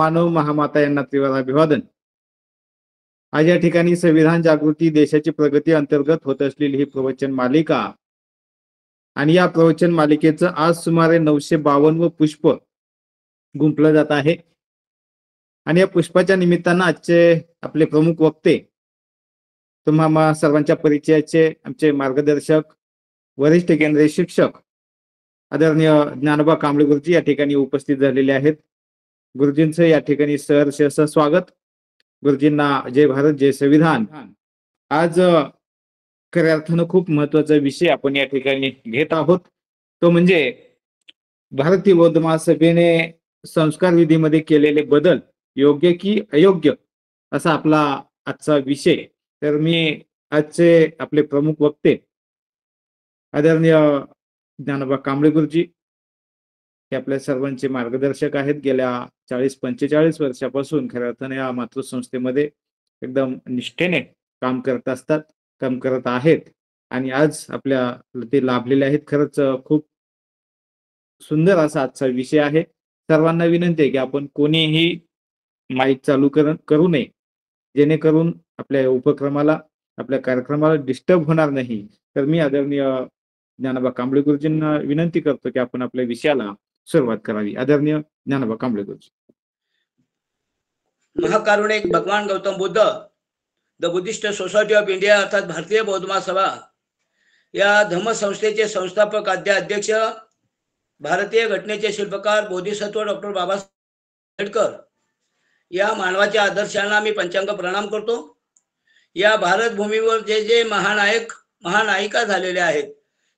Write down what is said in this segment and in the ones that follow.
महामानव महामाता यांना त्रिवार अभिवादन। आज या ठिकाणी संविधान जागृती देशाची प्रगती अंतर्गत होत असलेली ही प्रवचन मालिका आणि या प्रवचन मालिकेचं आज सुमारे 952 पुष्प गुंफलं जात आहे। आणि या पुष्पाच्या निमित्तानं आजचे आपले प्रमुख वक्ते तुम्हा सर्वांच्या परिचयाचे आमचे मार्गदर्शक वरिष्ठ केंद्रीय शिक्षक आदरणीय ज्ञानोबा कांबळे गुरुजी या ठिकाणी उपस्थित झालेले आहेत। गुरुजींचं या ठिकाणी सहर्ष स्वागत। गुरुजींना जय भारत जय संविधान। आज खऱ्या अर्थानं खूप महत्वाचा विषय आपण या ठिकाणी घेत आहोत, तो म्हणजे भारतीय बौद्ध महासभेने संस्कार विधीमध्ये केलेले बदल योग्य की अयोग्य असा आपला आजचा विषय। तर मी आजचे आपले प्रमुख वक्ते आदरणीय ज्ञानोबा कांबळे गुरुजी हे आपल्या सर्वांचे मार्गदर्शक आहेत। गेल्या 40-45 वर्षापासून खऱ्या अर्थाने या मातृसंस्थेमध्ये एकदम निष्ठेने काम करत आहेत आणि आज आपल्या ते लाभलेले आहेत। खरंच खूप सुंदर असा आजचा विषय आहे। सर्वांना विनंती आहे की आपण कोणीही माईक चालू करू नये, जेणेकरून आपल्या उपक्रमाला आपल्या कार्यक्रमाला डिस्टर्ब होणार नाही। तर मी आदरणीय ज्ञानोबा कांबळे गुरुजींना विनंती करतो की आपण आपल्या विषयाला सुरुवात करावी। आदरणीय ज्ञानोबा कांबळे गुरुजी। महाकारुणिक भगवान Gautam Buddha the Buddhist society of India अर्थात भारतीय बौद्ध महासभा या धम्म संस्थेचे संस्थापक अध्यक्ष भारतीय घटनेचे शिल्पकार बोधिसत्व डॉक्टर बाबासाहेब आंबेडकर या मानवाच्या आदर्शांना मी पंचांग प्रणाम करतो। या भारत भूमीवर जे जे महानायक महानायिका झालेले आहेत,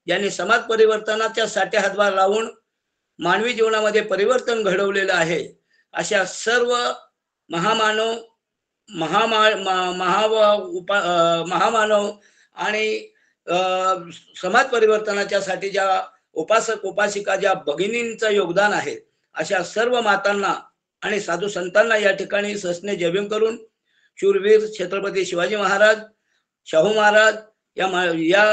ज्यांनी समाज परिवर्तनाच्या साठी हातभार लावून मानवी जीवनामध्ये परिवर्तन घडवलेलं आहे, अशा सर्व महामानव महामानव आणि समाज परिवर्तनाच्या साठी ज्या उपासक उपासिका ज्या भगिनींचं योगदान आहे, अशा सर्व मातांना आणि साधू संतांना या ठिकाणी सस्ने जयभीम करून शूरवीर छत्रपती शिवाजी महाराज शाहू महाराज या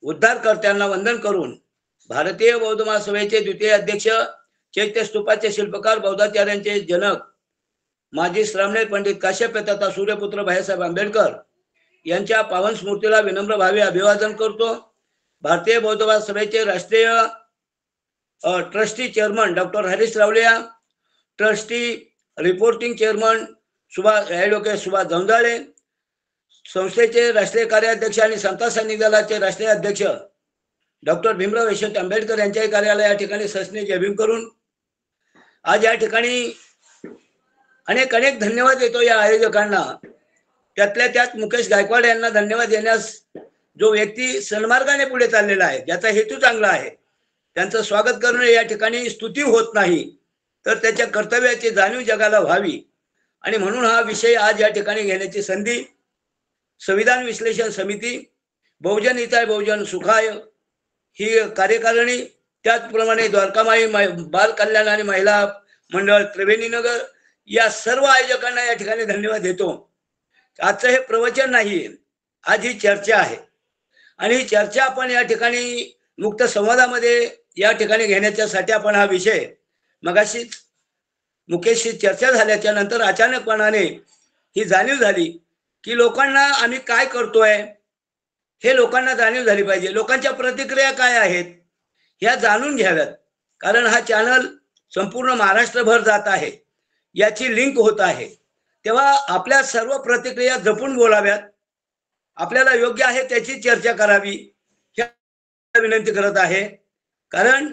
उद्धारकर्त्यांना वंदन करून भारतीय बौद्ध महासभेचे द्वितीय अध्यक्ष चैत्य स्तूपाचे शिल्पकार बौद्धाचार्यांचे जनक माजी श्रमणेर पंडित काश्यप तथा सूर्यपुत्र बाळासाहेब आंबेडकर यांच्या पावन स्मृतीला विनम्र भावे अभिवादन करतो। भारतीय बौद्ध महासभेचे राष्ट्रीय trustee chairman doctor Harish Rawaliya, trustee reporting chairman advocate Subhash Janjale, संस्थेचे राष्ट्रीय कार्याध्यक्ष आणि समता सैनिक दलाचे राष्ट्रीय अध्यक्ष डॉक्टर भीमराव यशवंत आंबेडकर यांच्याही कार्यालय या ठिकाणी सस्ने जयभीम करून आज या ठिकाणी अनेक धन्यवाद देतो या आयोजकांना। त्यातल्या त्यात मुकेश गायकवाड यांना धन्यवाद देण्यास जो व्यक्ती सन्मार्गाने पुढे चाललेला आहे, ज्याचा हेतू चांगला आहे, त्यांचं स्वागत करणं या ठिकाणी स्तुती होत नाही, तर त्याच्या कर्तव्याची जाणीव जगाला व्हावी आणि म्हणून हा विषय आज या ठिकाणी घेण्याची संधी संविधान विश्लेषण समिती, बहुजन हिताय बहुजन सुखाय ही कार्यकारिणी, त्याचप्रमाणे द्वारकामाई बाल कल्याण आणि महिला मंडळ त्रिवेणीनगर या सर्व आयोजकांना या ठिकाणी धन्यवाद देतो। आजचं हे प्रवचन नाही, आज ही चर्चा आहे आणि ही चर्चा आपण या ठिकाणी मुक्त संवादामध्ये या ठिकाणी घेण्याच्यासाठी आपण हा विषय मगाशीच मुकेशशी चर्चा झाल्याच्या नंतर अचानकपणाने ही जाणीव झाली की लोकांना आम्ही काय करतोय हे लोकांना जाणीव झाली पाहिजे। लोकांच्या प्रतिक्रिया काय आहेत ह्या जाणून घ्याव्यात, कारण हा चॅनल संपूर्ण महाराष्ट्रभर जात आहे, याची लिंक होत आहे। तेव्हा आपल्या सर्व प्रतिक्रिया जपून बोलाव्यात, आपल्याला योग्य आहे त्याची चर्चा करावी ही विनंती करत आहे। कारण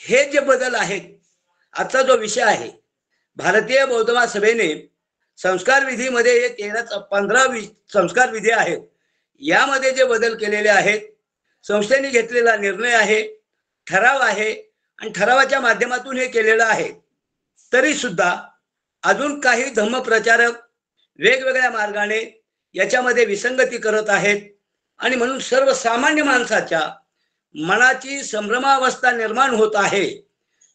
हे जे बदल आहेत, आजचा जो विषय आहे, भारतीय बौद्ध महासभेने संस्कार विधीमध्ये हे 15 संस्कार विधी आहेत, यामध्ये जे बदल केलेले आहेत, संस्थेने घेतलेला निर्णय आहे, ठराव आहे आणि ठरावाच्या माध्यमातून हे केलेलं आहे। तरी सुद्धा अजून काही धम्म प्रचारक वेगवेगळ्या मार्गाने याच्यामध्ये विसंगती करत आहेत आणि म्हणून सर्वसामान्य माणसाच्या मनाची संभ्रमावस्था निर्माण होत आहे।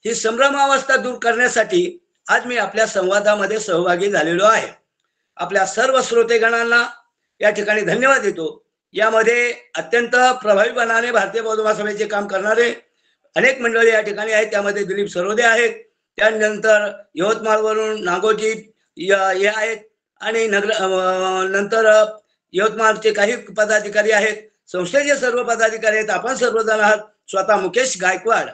ही संभ्रमावस्था दूर करण्यासाठी आज मी आपल्या संवादामध्ये सहभागी झालेलो आहे। आपल्या सर्व श्रोतेगणांना या ठिकाणी धन्यवाद देतो। यामध्ये अत्यंत प्रभावीपणाने भारतीय बौद्ध महासभेचे काम करणारे अनेक मंडळी या ठिकाणी आहेत। त्यामध्ये दिलीप सरोदे आहेत, त्यानंतर यवतमाळवरून नागोजी हे आहेत आणि नंतर यवतमाळचे काही पदाधिकारी आहेत, संस्थेचे सर्व पदाधिकारी आहेत, आपण सर्वजण आहात. स्वतः मुकेश गायकवाड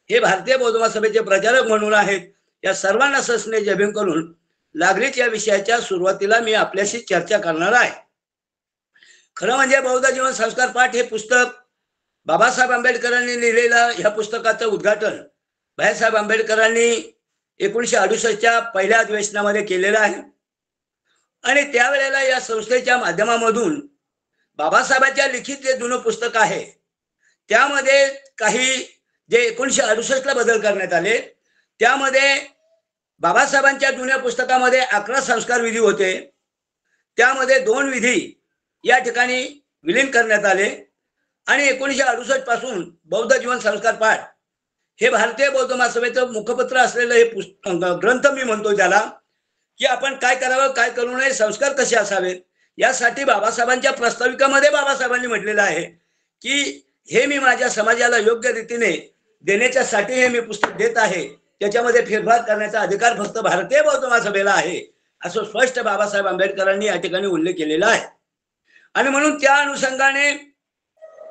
हे भारतीय बौद्ध महासभेचे प्रचारक म्हणून आहेत. या सर्वांना सस्ने जय करून लागलीच या विषयाच्या सुरुवातीला मी आपल्याशी चर्चा करणार आहे. खरं म्हणजे बौद्ध जीवन संस्कार पाठ हे पुस्तक बाबासाहेब आंबेडकरांनी लिहिलेलं, ह्या पुस्तकाचं उद्घाटन बाबासाहेब आंबेडकरांनी 1968च्या पहिल्या अधिवेशनामध्ये केलेलं आहे. आणि त्यावेळेला या संस्थेच्या माध्यमामधून बाबासाहेबांच्या लिखित जे जुनं पुस्तक आहे त्यामध्ये काही जे 1968ला बदल करण्यात आले, त्यामध्ये बाबासाहेबांच्या जुन्या पुस्तकामध्ये 11 संस्कार विधी होते, त्यामध्ये 2 विधी या ठिकाणी विलीन करण्यात आले. आणि 1968 पासून बौद्ध जीवन संस्कार पाठ हे भारतीय बौद्ध महासभेचं मुखपत्र असलेलं हे ग्रंथ मी म्हणतो त्याला, की आपण काय करावं काय करू नये, संस्कार कसे असावेत, यासाठी बाबासाहेबांच्या प्रस्ताविकामध्ये बाबासाहेबांनी म्हटलेलं आहे की हे मी माझ्या समाजाला योग्य रीतीने देण्याच्यासाठी हे मी पुस्तक देत आहे, त्याच्यामध्ये फेरफार करण्याचा अधिकार फक्त भारतीय बौद्ध महासभेला आहे, असं स्पष्ट बाबासाहेब आंबेडकरांनी या ठिकाणी उल्लेख केलेला आहे. आणि म्हणून त्या अनुषंगाने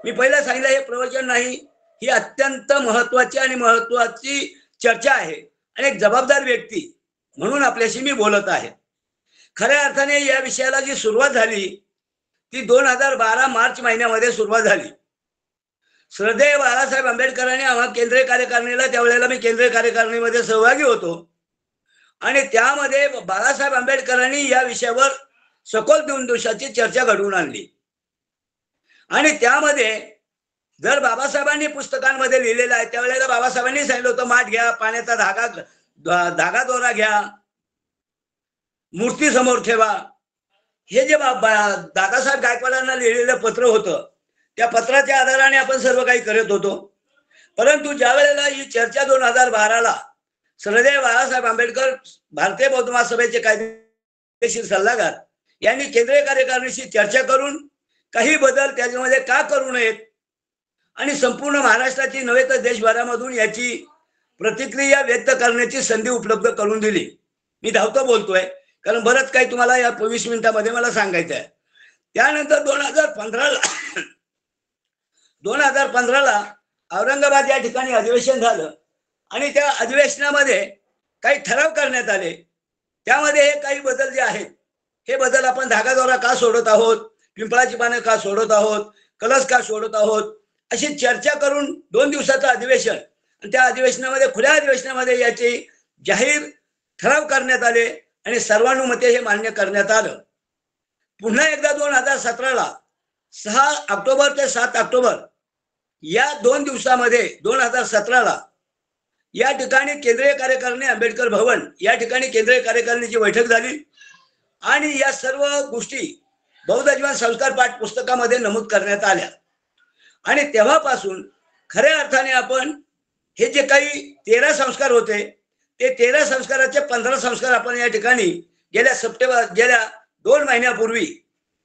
मी पहिला सांगितलं, हे प्रवचन नाही, ही अत्यंत महत्वाची आणि महत्वाची चर्चा आहे आणि एक जबाबदार व्यक्ती म्हणून आपल्याशी मी बोलत आहे. खऱ्या अर्थाने या विषयाला जी सुरुवात झाली ती 2012 मार्च महिन्यामध्ये सुरुवात झाली. श्रद्धेय बाळासाहेब आंबेडकरांनी आम्हा केंद्रीय कार्यकारिणीला, त्यावेळेला मी केंद्रीय कार्यकारिणीमध्ये सहभागी होतो, आणि त्यामध्ये बाळासाहेब आंबेडकरांनी या विषयावर सखोल 2 दिवसाची चर्चा घडवून आणली. आणि त्यामध्ये जर बाबासाहेबांनी पुस्तकांमध्ये लिहिलेलं आहे, त्यावेळेला बाबासाहेबांनी सांगितलं होतं माठ घ्या, पाण्याचा धागा दोरा घ्या, मूर्ती समोर ठेवा. हे जे दादासाहेब गायकवाडांना लिहिलेलं पत्र होतं, त्या पत्राच्या आधाराने आपण सर्व काही करत होतो. परंतु ज्या वेळेला ही चर्चा 2012ला श्रद्धेय बाळासाहेब आंबेडकर भारतीय बौद्ध महासभेचे कायदेशीर सल्लागार यांनी केंद्रीय कार्यकारिणीशी चर्चा करून काही बदल त्याच्यामध्ये का करू नयेत आणि संपूर्ण महाराष्ट्राची नव्हे तर देशभरामधून याची प्रतिक्रिया व्यक्त करण्याची संधी उपलब्ध करून दिली. मी धावतो बोलतोय कारण बरंच काही तुम्हाला या 20 मिनिटांमध्ये मला सांगायचं आहे. त्यानंतर 2015ला औरंगाबाद या ठिकाणी अधिवेशन झालं आणि त्या अधिवेशनामध्ये काही ठराव करण्यात आले. त्यामध्ये हे काही बदल जे आहेत, हे बदल आपण धागादोरा का सोडत आहोत, पिंपळाची पानं का सोडत आहोत, कलश का सोडत आहोत, अशी चर्चा करून 2 दिवसाचं अधिवेशन, आणि त्या अधिवेशनामध्ये खुल्या अधिवेशनामध्ये याचे जाहीर ठराव करण्यात आले आणि सर्वानुमते हे मान्य करण्यात आलं. पुन्हा एकदा 2017ला 6 ऑक्टोबर ते 7 ऑक्टोबर या 2 दिवसामध्ये 2017ला या ठिकाणी केंद्रीय कार्यकारिणी आंबेडकर भवन या ठिकाणी केंद्रीय कार्यकारिणीची बैठक झाली आणि या सर्व गोष्टी बौद्ध जीवन संस्कार पाठ पुस्तकामध्ये नमूद करण्यात आल्या. आणि तेव्हापासून खऱ्या अर्थाने आपण हे जे काही 13 संस्कार होते, ते 13 संस्काराचे 15 संस्कार आपण या ठिकाणी गेल्या 2 महिन्यापूर्वी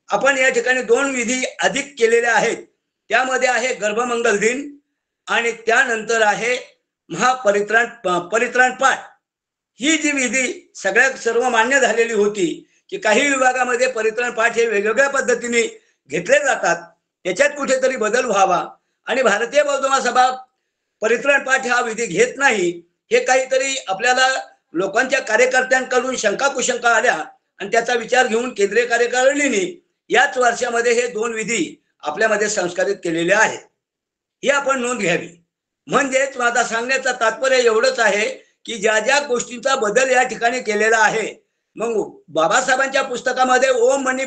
आपण या ठिकाणी 2 विधी अधिक केलेल्या आहेत. त्यामध्ये आहे गर्भमंगल दिन आणि त्यानंतर आहे परित्राण पाठ. ही जी विधी सर्व मान्य झालेली होती की काही विभागामध्ये परित्राण पाठ हे वेगवेगळ्या पद्धतीने घेतले जातात, त्याच्यात कुठेतरी बदल व्हावा आणि भारतीय बौद्ध महासभा परित्राण पाठ हा विधी घेत नाही, हे काहीतरी आपल्याला लोकांच्या कार्यकर्त्यांकडून शंका कुशंका आल्या आणि त्याचा विचार घेऊन केंद्रीय कार्यकारिणीने याच वर्षामध्ये हे 2 विधी आपल्यामध्ये संस्कारित केलेले आहेत. ही आपण नोंद घ्यावी. म्हणजेच माझा सांगण्याचं तात्पर्य एवढंच आहे की ज्या ज्या गोष्टींचा बदल या ठिकाणी केलेला आहे, मग बाबासाहेबांच्या पुस्तकामध्ये ओम आणि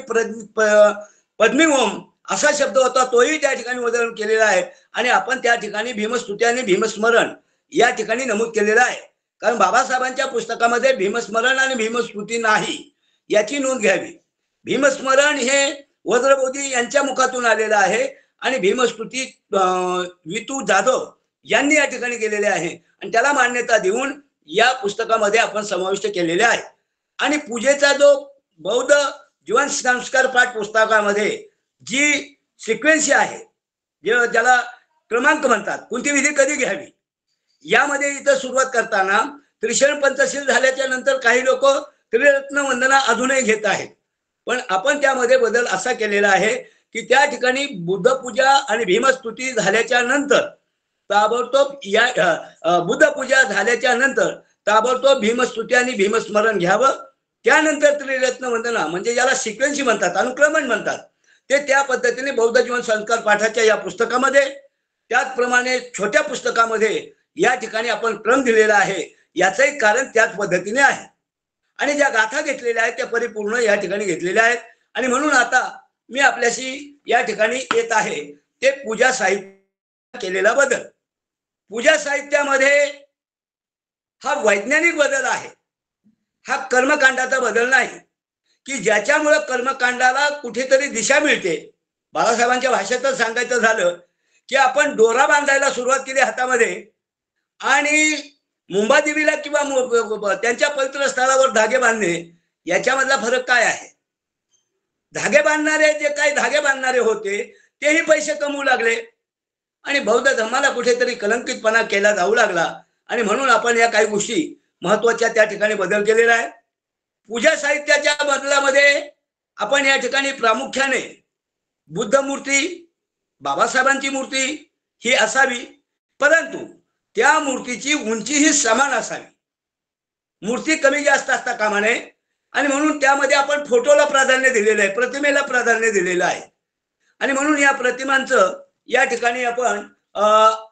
पद्मी ओम असा शब्द होता, तोही त्या ठिकाणी बदल केलेला आहे आणि आपण त्या ठिकाणी भीमस्तुती आणि भीमस्मरण या ठिकाणी नमूद केलेलं आहे. कारण बाबासाहेबांच्या पुस्तकामध्ये भीमस्मरण आणि भीमस्तुती नाही, याची नोंद घ्यावी. भीमस्मरण हे वज्रबोधी यांच्या मुखातून आलेलं आहे आणि भीमस्तुती वितू जाधव यांनी या ठिकाणी केलेले आहे आणि त्याला मान्यता देऊन या पुस्तकामध्ये आपण समाविष्ट केलेले आहे. आणि पूजेचा जो बौद्ध जीवन संस्कार पाठ पुस्तकामध्ये जी सिक्वेन्स आहे, ज्याला क्रमांक म्हणतात, कोणती विधी कधी घ्यावी, यामध्ये इथं सुरुवात करताना त्रिशरण पंचशील झाल्याच्या नंतर काही लोक त्रिरत्न वंदना अजूनही घेत आहेत, पण आपण त्यामध्ये बदल असा केलेला आहे की त्या ठिकाणी बुद्धपूजा आणि भीमस्तुती झाल्याच्या नंतर ताबडतोब बुद्धपूजा झाल्याच्या नंतर ताबडतोब भीमस्तुती आणि भीमस्मरण घ्यावं. त्यानंतर त्रिरत्न वंदना म्हणजे ज्याला सिक्वेन्सी म्हणतात, अनुक्रमण म्हणतात, ते त्या पद्धतीने बौद्ध जीवन संस्कार पाठाच्या या पुस्तकामध्ये, त्याचप्रमाणे छोट्या पुस्तकामध्ये या ठिकाणी आपण क्रम दिलेला आहे. याचंही कारण त्याच पद्धतीने आहे आणि ज्या गाथा घेतलेल्या आहेत त्या परिपूर्ण या ठिकाणी घेतलेल्या आहेत. आणि म्हणून आता मी आपल्याशी या ठिकाणी येत आहे ते पूजा साहित्य केलेला बदल. पूजा साहित्यामध्ये हा वैज्ञानिक बदल आहे, हा कर्मकांडाचा बदल नाही की ज्याच्यामुळे कर्मकांडाला कुठेतरी दिशा मिळते. बाळासाहेबांच्या भाषेतच सांगायचं झालं की आपण दोरा बांधायला सुरुवात केली हातामध्ये आणि मुंबादेवीला किंवा त्यांच्या पवित्र स्थळावर धागे बांधणे, याच्यामधला फरक काय आहे? धागे बांधणारे जे काही धागे बांधणारे होते तेही पैसे कमवू लागले आणि बौद्ध धर्माला कुठेतरी कलंकितपणा केला जाऊ लागला. आणि म्हणून आपण या काही गोष्टी महत्वाच्या त्या ठिकाणी बदल केलेला आहे. पूजा साहित्याच्या बदलामध्ये आपण या ठिकाणी प्रामुख्याने बुद्ध मूर्ती, बाबासाहेबांची मूर्ती ही असावी, परंतु त्या मूर्तीची उंची ही समान असावी. मूर्ती कमी जास्त असता कामा नये आणि म्हणून त्यामध्ये आपण फोटोला प्राधान्य दिलेलं आहे, प्रतिमेला प्राधान्य दिलेलं आहे. आणि म्हणून या प्रतिमांचं या ठिकाणी आपण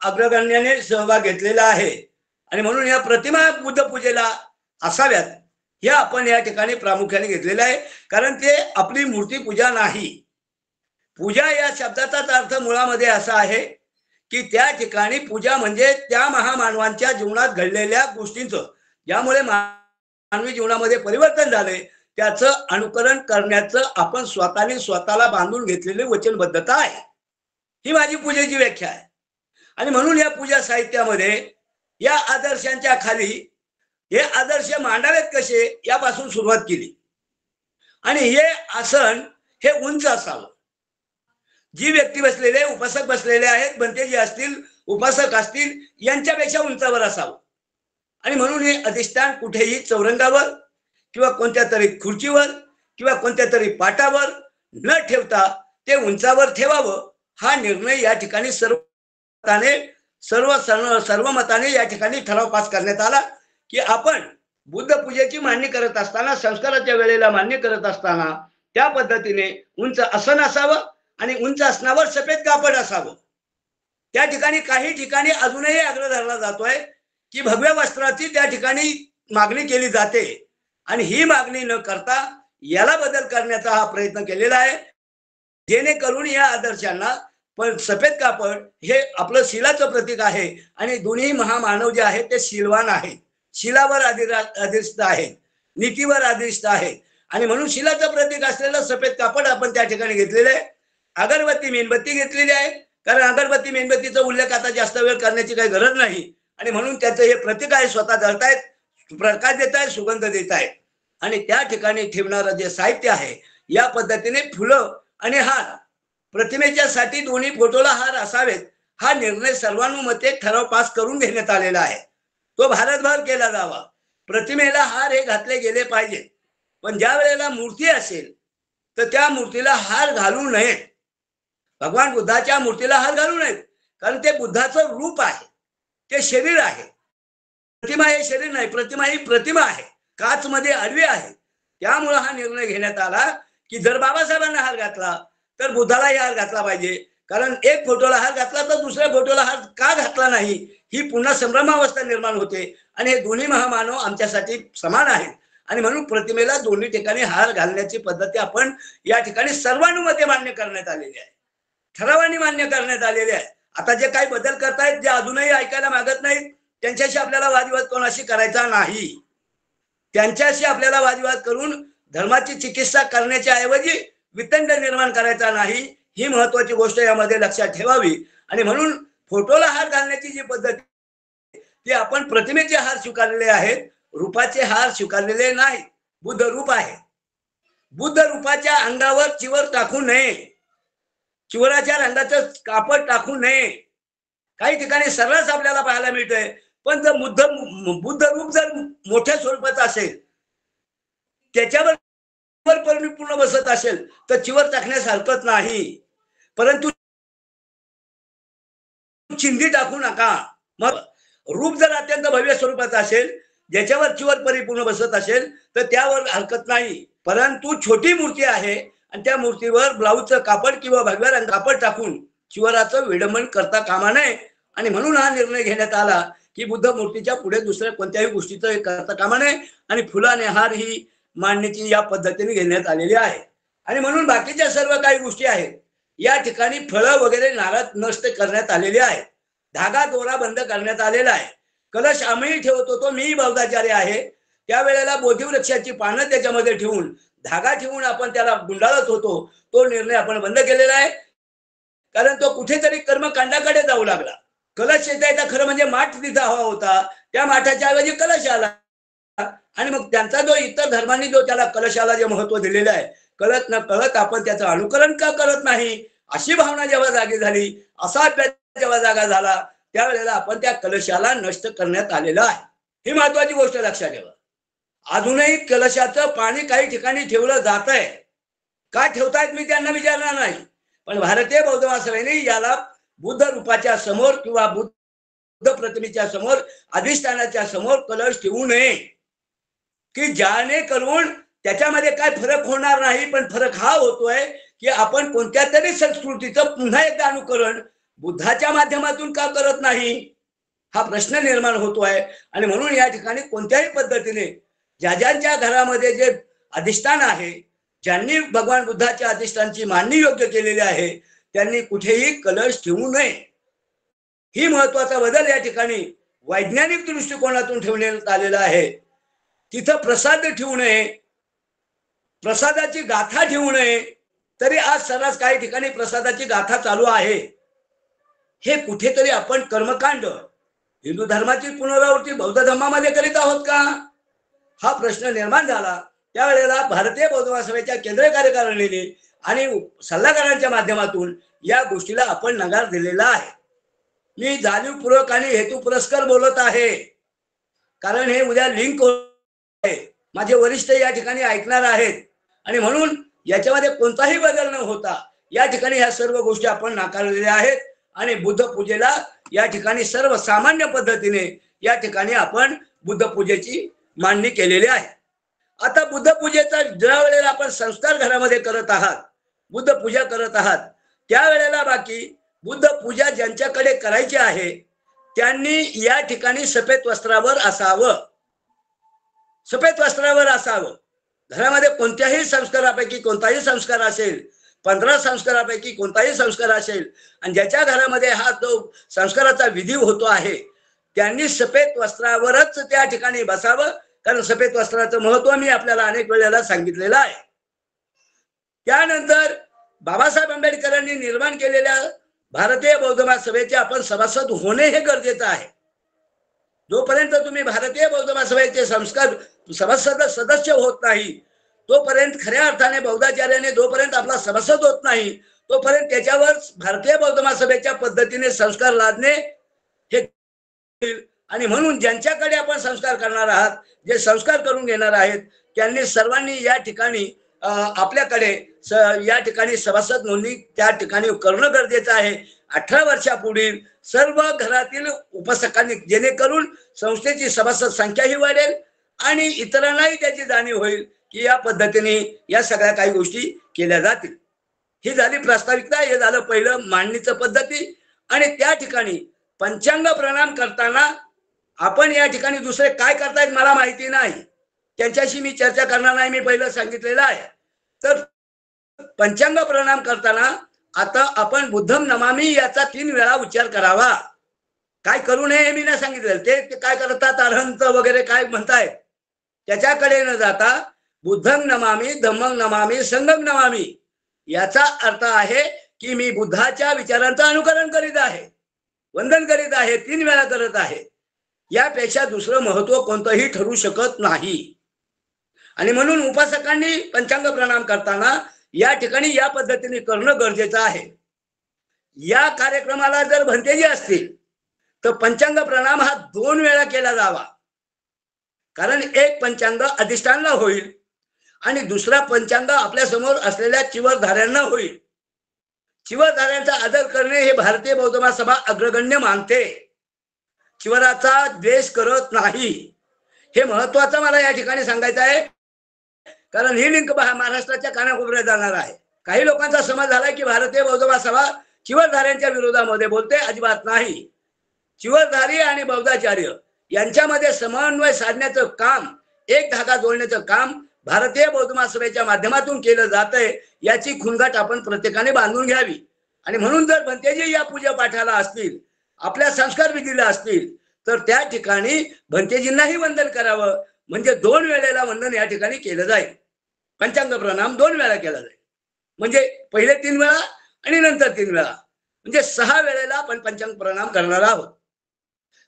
अग्रगण्याने सहभाग घेतलेला आहे आणि म्हणून या प्रतिमा बुद्ध पूजेला असाव्यात हे आपण या ठिकाणी प्रामुख्याने घेतलेलं आहे. कारण ते आपली मूर्ती पूजा नाही. पूजा या शब्दाचाच अर्थ मुळामध्ये असा आहे की त्या ठिकाणी पूजा म्हणजे त्या महामानवांच्या जीवनात घडलेल्या गोष्टींचं, ज्यामुळे मानवी जीवनामध्ये परिवर्तन झाले, त्याचं अनुकरण करण्याचं आपण स्वतःला बांधून घेतलेली वचनबद्धता आहे. ही माझी पूजेची व्याख्या आहे. आणि म्हणून या पूजा साहित्यामध्ये या आदर्शांच्या खाली हे आदर्श मांडावेत कसे यापासून सुरुवात केली. आणि हे आसन हे उंच असावं. जी व्यक्ती बसलेले, उपासक बसलेले आहेत, बनते जे असतील, उपासक असतील, यांच्यापेक्षा उंचावर असावं. आणि म्हणून हे अधिष्ठान कुठेही चौरंगावर किंवा कोणत्या तरी खुर्चीवर किंवा कोणत्या तरी पाटावर न ठेवता ते उंचावर ठेवावं, हा निर्णय या ठिकाणी सर्व मताने या ठिकाणी ठराव पास करण्यात आला की आपण बुद्ध पूजेची मांडणी करत असताना, संस्काराच्या वेळेला मान्य करत असताना त्या पद्धतीने उंच आसन असावं आणि उंच आसनावर सफेद कापड असावं. त्या ठिकाणी काही ठिकाणी अजूनही आग्रह धरला जातोय की भगव्या वस्त्राची त्या ठिकाणी मागणी केली जाते आणि ही मागणी न करता याला बदल करण्याचा हा प्रयत्न केलेला आहे, जेणेकरून या आदर्शांना पण सफेद कापड हे आपलं शिलाचं प्रतीक आहे आणि दोन्ही महामानव जे आहेत ते शीलवान आहेत, शिलावर अधिष्ठ आहेत, नीतीवर अधिष्ठ आहेत. आणि म्हणून शिलाचं प्रतीक असलेलं सफेद कापड आपण त्या ठिकाणी घेतलेलं आहे. अगरबत्ती, मेणबत्ती घेतलेली आहे, कारण अगरबत्ती मेणबत्तीचा उल्लेख आता जास्त वेळ करण्याची काही गरज नाही आणि म्हणून त्याचं हे प्रतीक आहे. स्वतः जळतायत, प्रकाश देत आहेत, सुगंध देत आहेत. आणि त्या ठिकाणी ठेवणारं जे साहित्य आहे या पद्धतीने फुलं आणि हार, प्रतिमेच्या साठी दोन्ही फोटोला हार असावेत, हा निर्णय सर्वानुमते ठराव पास करून घेण्यात आलेला आहे. तो भारतभर केला जावा. प्रतिमेला हार हे घातले गेले पाहिजे, पण ज्या वेळेला मूर्ती असेल तर त्या मूर्तीला हार घालू नये. भगवान बुद्धाच्या मूर्तीला हार घालू नयेत, कारण ते बुद्धाचं रूप आहे, ते शरीर आहे. प्रतिमा हे शरीर नाही, प्रतिमा ही प्रतिमा आहे, काच मध्ये आडवी आहे. त्यामुळे हा निर्णय घेण्यात आला की जर बाबासाहेबांना हार घातला तर बुद्धालाही हार घातला पाहिजे. कारण एक फोटोला हार घातला तर दुसऱ्या फोटोला हार का घातला नाही, ही पुन्हा संभ्रमावस्था निर्माण होते. आणि हे दोन्ही महामानव आमच्यासाठी समान आहेत आणि म्हणून प्रतिमेला दोन्ही ठिकाणी हार घालण्याची पद्धती आपण या ठिकाणी सर्वानुमते मान्य करण्यात आलेली आहे, ठरावाने मान्य करण्यात आलेले आहे. आता जे काही बदल करतायत, जे अजूनही ऐकायला मागत नाहीत, त्यांच्याशी आपल्याला वादविवाद कोणाशी करायचा नाही. त्यांच्याशी आपल्याला वादविवाद करून धर्माची चिकित्सा करण्याच्या ऐवजी वितंड निर्माण करायचा नाही, ही महत्वाची गोष्ट यामध्ये लक्षात ठेवावी. आणि म्हणून फोटोला हार घालण्याची जी पद्धत ती आपण प्रतिमेचे हार स्वीकारलेले आहेत, रूपाचे हार स्वीकारलेले नाही. बुद्ध रूप आहे, बुद्ध रूपाच्या अंगावर चिवर टाकू नये, चिवराच्या रंगाचं कापड टाकू नये. काही ठिकाणी सर्रास आपल्याला पाहायला मिळतंय पण जर बुद्ध रूप जर मोठ्या स्वरूपाचं असेल, त्याच्यावर परिपूर्ण बसत असेल तर चिवर टाकण्यास हरकत नाही, परंतु चिंधी टाकू नका. मग रूप जर अत्यंत भव्य स्वरूपाचं असेल, ज्याच्यावर चिवर परिपूर्ण बसत असेल तर त्यावर हरकत नाही, परंतु छोटी मूर्ती आहे आणि त्या मूर्तीवर ब्लाऊजचं कापड किंवा भगव्या रंग कापड टाकून चिवराचं विडंबन करता कामा नये. आणि म्हणून हा निर्णय घेण्यात आला की बुद्ध मूर्तीच्या पुढे दुसऱ्या कोणत्याही गोष्टीचं करता कामा नये आणि फुलाने हार ही मांडण्याची या पद्धतीने घेण्यात आलेली आहे. आणि म्हणून बाकीच्या सर्व काही गोष्टी आहेत या ठिकाणी फळं वगैरे नारळ नष्ट करण्यात आलेले आहेत, धागा दोरा बंद करण्यात आलेला आहे. कलश आम्ही ठेवत होतो, मी बौद्धाचार्य आहे, त्यावेळेला बोधिवृक्षाची पानं त्याच्यामध्ये ठेवून धागा ठेवून आपण त्याला गुंडाळत होतो, तो निर्णय आपण बंद केलेला आहे, कारण तो कुठेतरी कर्मकांडाकडे जाऊ लागला. कलश येता खरं म्हणजे माठ तिथं हवा होता, त्या माठाच्या ऐवजी कलश आला. आणि मग त्यांचा जो इतर धर्मांनी जो त्याला कलशाला जे महत्व दिलेलं आहे, कळत न कळत आपण त्याचं अनुकरण का करत नाही, अशी भावना जेव्हा जागी झाली, असा अभ्यास जेव्हा जागा झाला, त्यावेळेला आपण त्या कलशाला नष्ट करण्यात आलेलं आहे. ही महत्वाची गोष्ट लक्षात ठेवा. अजूनही कलशाचं पाणी काही ठिकाणी ठेवलं जात आहे, काय ठेवतायत मी त्यांना विचारणार नाही, पण भारतीय बौद्ध महासभेने याला बुद्ध रूपाच्या समोर किंवा बुद्ध प्रतिमेच्या समोर अधिष्ठानाच्या समोर कलश ठेवू नये, की ज्याने करून त्याच्यामध्ये काय फरक होणार नाही. पण फरक हा होतोय की आपण कोणत्या तरी संस्कृतीचं पुन्हा एकदा अनुकरण बुद्धाच्या माध्यमातून का करत नाही, हा प्रश्न निर्माण होतोय. आणि म्हणून या ठिकाणी कोणत्याही पद्धतीने ज्यांच्या घरामध्ये जे अधिष्ठान आहे, ज्यांनी भगवान बुद्धाच्या अधिष्ठानाची मांडणी योग्य केलेली आहे, त्यांनी कुठेही कलश ठेवू नये. ही महत्वाचा बदल या ठिकाणी वैज्ञानिक दृष्टिकोनातून ठेवण्यात आलेला आहे. तिथं प्रसाद ठेवू नये, प्रसादाची गाथा ठेवू नये, तरी आज सर्रास काही ठिकाणी प्रसादाची गाथा चालू आहे. हे कुठेतरी आपण कर्मकांड हिंदू धर्माची पुनरावृत्ती बौद्ध धर्मामध्ये करीत आहोत का, हा प्रश्न निर्माण झाला. त्यावेळेला भारतीय बौद्ध महासभेच्या केंद्रीय कार्यकारिणीने आणि सल्लागारांच्या माध्यमातून या गोष्टीला आपण नकार दिलेला आहे. मी जाणीवपूर्वक आणि हेतुपुरस्कर बोलत आहे, कारण हे उद्या लिंक आहे, माझे वरिष्ठ या ठिकाणी ऐकणार आहेत, आणि म्हणून याच्यामध्ये कोणताही बदल न होता या ठिकाणी ह्या सर्व गोष्टी आपण नाकारलेल्या आहेत. आणि बुद्ध पूजेला या ठिकाणी सर्वसामान्य पद्धतीने या ठिकाणी आपण बुद्ध पूजेची मांडणी केलेली आहे. आता बुद्ध पूजेचा ज्या वेळेला आपण संस्कार घरामध्ये करत आहात, बुद्ध पूजा करत आहात, त्यावेळेला बाकी बुद्ध पूजा ज्यांच्याकडे करायची आहे त्यांनी या ठिकाणी सफेद वस्त्रावर असावं, सफेद वस्त्रावर असावं. घरामध्ये कोणत्याही संस्कारापैकी कोणताही संस्कार असेल, 15 संस्कारापैकी कोणताही संस्कार असेल, आणि ज्याच्या घरामध्ये हा जो संस्काराचा विधी होतो आहे त्यांनी सफेद वस्त्रावरच त्या ठिकाणी बसावं, कारण सफेद वस्त्राचं महत्व मी आपल्याला अनेक वेळेला सांगितलेलं आहे. त्यानंतर बाबासाहेब आंबेडकरांनी निर्माण केलेल्या भारतीय बौद्ध महासभेचे आपण सभासद होणे हे गरजेचं आहे. जोपर्यंत तुम्ही भारतीय बौद्ध महासभेचे संस्कार सदस्य होत नाही, तोपर्यंत खऱ्या अर्थाने बौद्धाचार्याने जोपर्यंत आपला सभासद होत नाही, तोपर्यंत त्याच्यावर भारतीय बौद्ध महासभेच्या पद्धतीने संस्कार लादणे हे. आणि म्हणून ज्यांच्याकडे आपण संस्कार करणार आहात, जे संस्कार करून घेणार आहेत, त्यांनी सर्वांनी या ठिकाणी आपल्याकडे या ठिकाणी सभासद नोंदणी त्या ठिकाणी करणं गरजेचं आहे. 18 वर्षापुढील सर्व घरातील उपासकांनी, जेणेकरून संस्थेची सभासद संख्याही वाढेल आणि इतरांनाही त्याची जाणीव होईल की या पद्धतीने या सगळ्या काही गोष्टी केल्या जातील. ही झाली प्रास्ताविकता, हे झालं पहिलं मांडणीचं पद्धती. आणि त्या ठिकाणी पंचांग प्रणाम करताना आपण या ठिकाणी दुसरे काय करतायत मला माहिती नाही, त्यांच्याशी मी चर्चा करणार नाही, मी पहिलं सांगितलेलं आहे. तर पंचांग प्रणाम करताना आता आपण बुद्धम नमामि याचा 3 वेळा उच्चार करावा. काय करू नये हे मी नाही सांगितलेलं, ते काय करतात अरहंत वगैरे काय म्हणतायत त्याच्याकडे न जाता बुद्धं नमामि, धम्मं नमामि, संघं नमामि याचा अर्थ आहे की मी बुद्धाच्या विचारांचं अनुकरण करीत आहे, वंदन करीत आहे, 3 वेळा करत आहे. यापेक्षा दुसरं महत्व कोणतंही ठरू शकत नाही. आणि म्हणून उपासकांनी पंचांग प्रणाम करताना या ठिकाणी या पद्धतीने करणं गरजेचं आहे. या कार्यक्रमाला जर भंतेजी असतील तर पंचांग प्रणाम हा 2 वेळा केला जावा. कारण एक पंचांग अधिष्ठानला होईल आणि दुसरा पंचांग आपल्या समोर असलेल्या चिवरधाऱ्यांना होईल. चिवरधाऱ्यांचा आदर करणे हे भारतीय बौद्ध महासभा अग्रगण्य मानते. चिवराचा द्वेष करत नाही. हे महत्वाचं मला या ठिकाणी सांगायचं आहे, कारण ही लिंक महाराष्ट्राच्या कानाकोपऱ्यात जाणार आहे. काही लोकांचा समज झाला की भारतीय बौद्ध महासभा चिवरधाऱ्यांच्या विरोधामध्ये बोलते. अजिबात नाही. चिवरधारी आणि बौद्धाचार्य यांच्यामध्ये समन्वय साधण्याचं काम, एक धागा जोडण्याचं काम भारतीय बौद्ध महासभेच्या माध्यमातून केलं जातंय. याची खुणगाठ आपण प्रत्येकाने बांधून घ्यावी. आणि म्हणून जर भंतेजी या पूजा पाठाला असतील, आपल्या संस्कार विधीला असतील, तर त्या ठिकाणी भंतेजींनाही वंदन करावं. म्हणजे 2 वेळेला वंदन या ठिकाणी केलं जाईल. पंचांग प्रणाम 2 वेळा केला जाईल. म्हणजे पहिले 3 वेळा आणि नंतर 3 वेळा, म्हणजे 6 वेळेला आपण पंचांग प्रणाम करणार आहोत.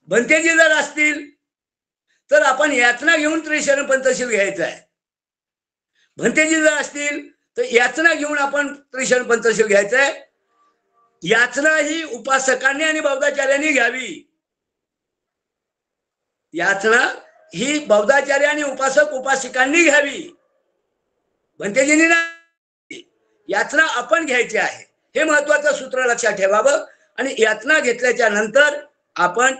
भंतेजी जर असतील तर आपण याचना घेऊन त्रिशरण पंचशील घ्यायचं आहे. भंतेजी जर असतील तर याचना घेऊन आपण त्रिशरण पंचशील घ्यायचं आहे. याचना ही उपासकांनी आणि बौद्धाचार्यांनी घ्यावी. याचना ही बौद्धाचार्य आणि उपासक उपासिकांनी घ्यावी. भंतेजींनी नाही. याचना आपण घ्यायची आहे. हे महत्वाचं सूत्र लक्षात ठेवावं. आणि याचना घेतल्याच्या नंतर आपण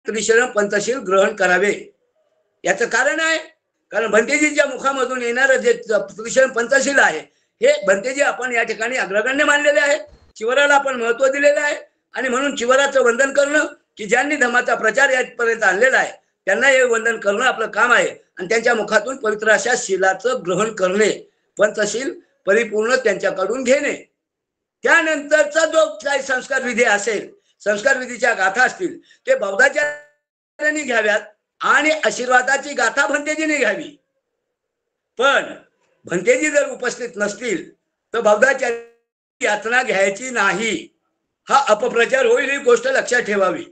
त्रिशरण पंचशील ग्रहण करावे. याचं कारण आहे, कारण भंतेजींच्या मुखामधून येणारं जे त्रिशरण पंचशील आहे हे भंतेजी आपण या ठिकाणी अग्रगण्य मानलेले आहे. चिवराला आपण महत्व दिलेलं आहे. आणि म्हणून चिवराचं वंदन करणं, की ज्यांनी धर्माचा प्रचार यापर्यंत आणलेला आहे त्यांना हे वंदन करणं आपलं काम आहे. आणि त्यांच्या मुखातून पवित्र अशा शिलाचं ग्रहण करणे, पंचशील परिपूर्ण त्यांच्याकडून घेणे. त्यानंतरचा जो काही संस्कार विधी असेल, संस्कार विधीच्या गाथा असतील, ते बौद्धाचार्यांनी घ्याव्यात आणि आशीर्वादाची गाथा भंतेजीने घ्यावी. पण भंतेजी जर उपस्थित नसतील तर बौद्धाचार्य याचना घ्यायची नाही. हा अपप्रचार होईल, ही गोष्ट लक्षात ठेवावी.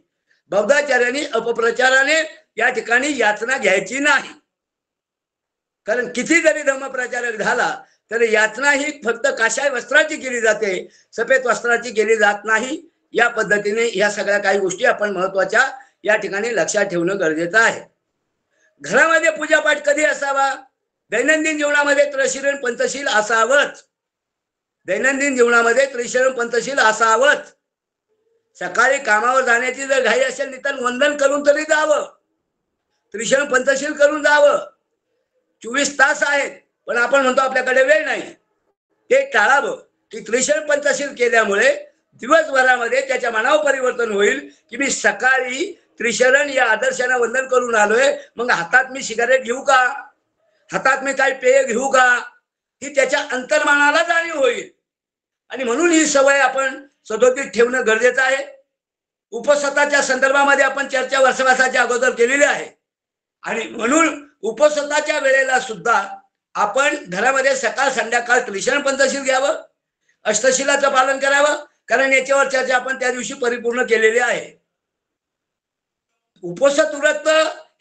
बौद्धाचार्यांनी अपप्रचाराने या ठिकाणी याचना घ्यायची नाही. कारण किती जरी धर्मप्रचारक झाला तर याचना ही फक्त काशाय वस्त्राची केली जाते, सफेद वस्त्राची केली जात नाही. या पद्धतीने या सगळ्या काही गोष्टी आपण महत्वाच्या या ठिकाणी लक्षात ठेवणं गरजेचं आहे. घरामध्ये पूजापाठ कधी असावा? दैनंदिन जीवनामध्ये त्रिशरण पंचशील असावंच. दैनंदिन जीवनामध्ये त्रिशरण पंचशील असावंच. सकाळी कामावर जाण्याची जर घाई असेल निदान वंदन करून तरी जावं, त्रिशरण पंचशील करून जावं. 24 तास आहेत पण आपण म्हणतो आपल्याकडे वेळ नाही, ते टाळावं. की त्रिशरण पंचशील केल्यामुळे दिवसभरामध्ये त्याच्या मनावर परिवर्तन होईल की मी सकाळी त्रिशरण या आदर्शाने वंदन करून आलोय, मग हातात मी सिगारेट घेऊ का, हातात मी काही पेय घेऊ का, ही त्याच्या अंतर्मनाला जाणीव होईल. आणि म्हणून ही सवय आपण सदोदित ठेवणं गरजेचं आहे. उपसताच्या संदर्भामध्ये आपण चर्चा वर्षवासाच्या अगोदर केलेली आहे. आणि म्हणून उपसताच्या वेळेला सुद्धा आपण घरामध्ये सकाळ संध्याकाळ त्रिशरण पंचशील घ्यावं, अष्टशिलाचं पालन करावं. कारण याच्यावर चर्चा आपण त्या दिवशी परिपूर्ण केलेली आहे. उपसत व्रत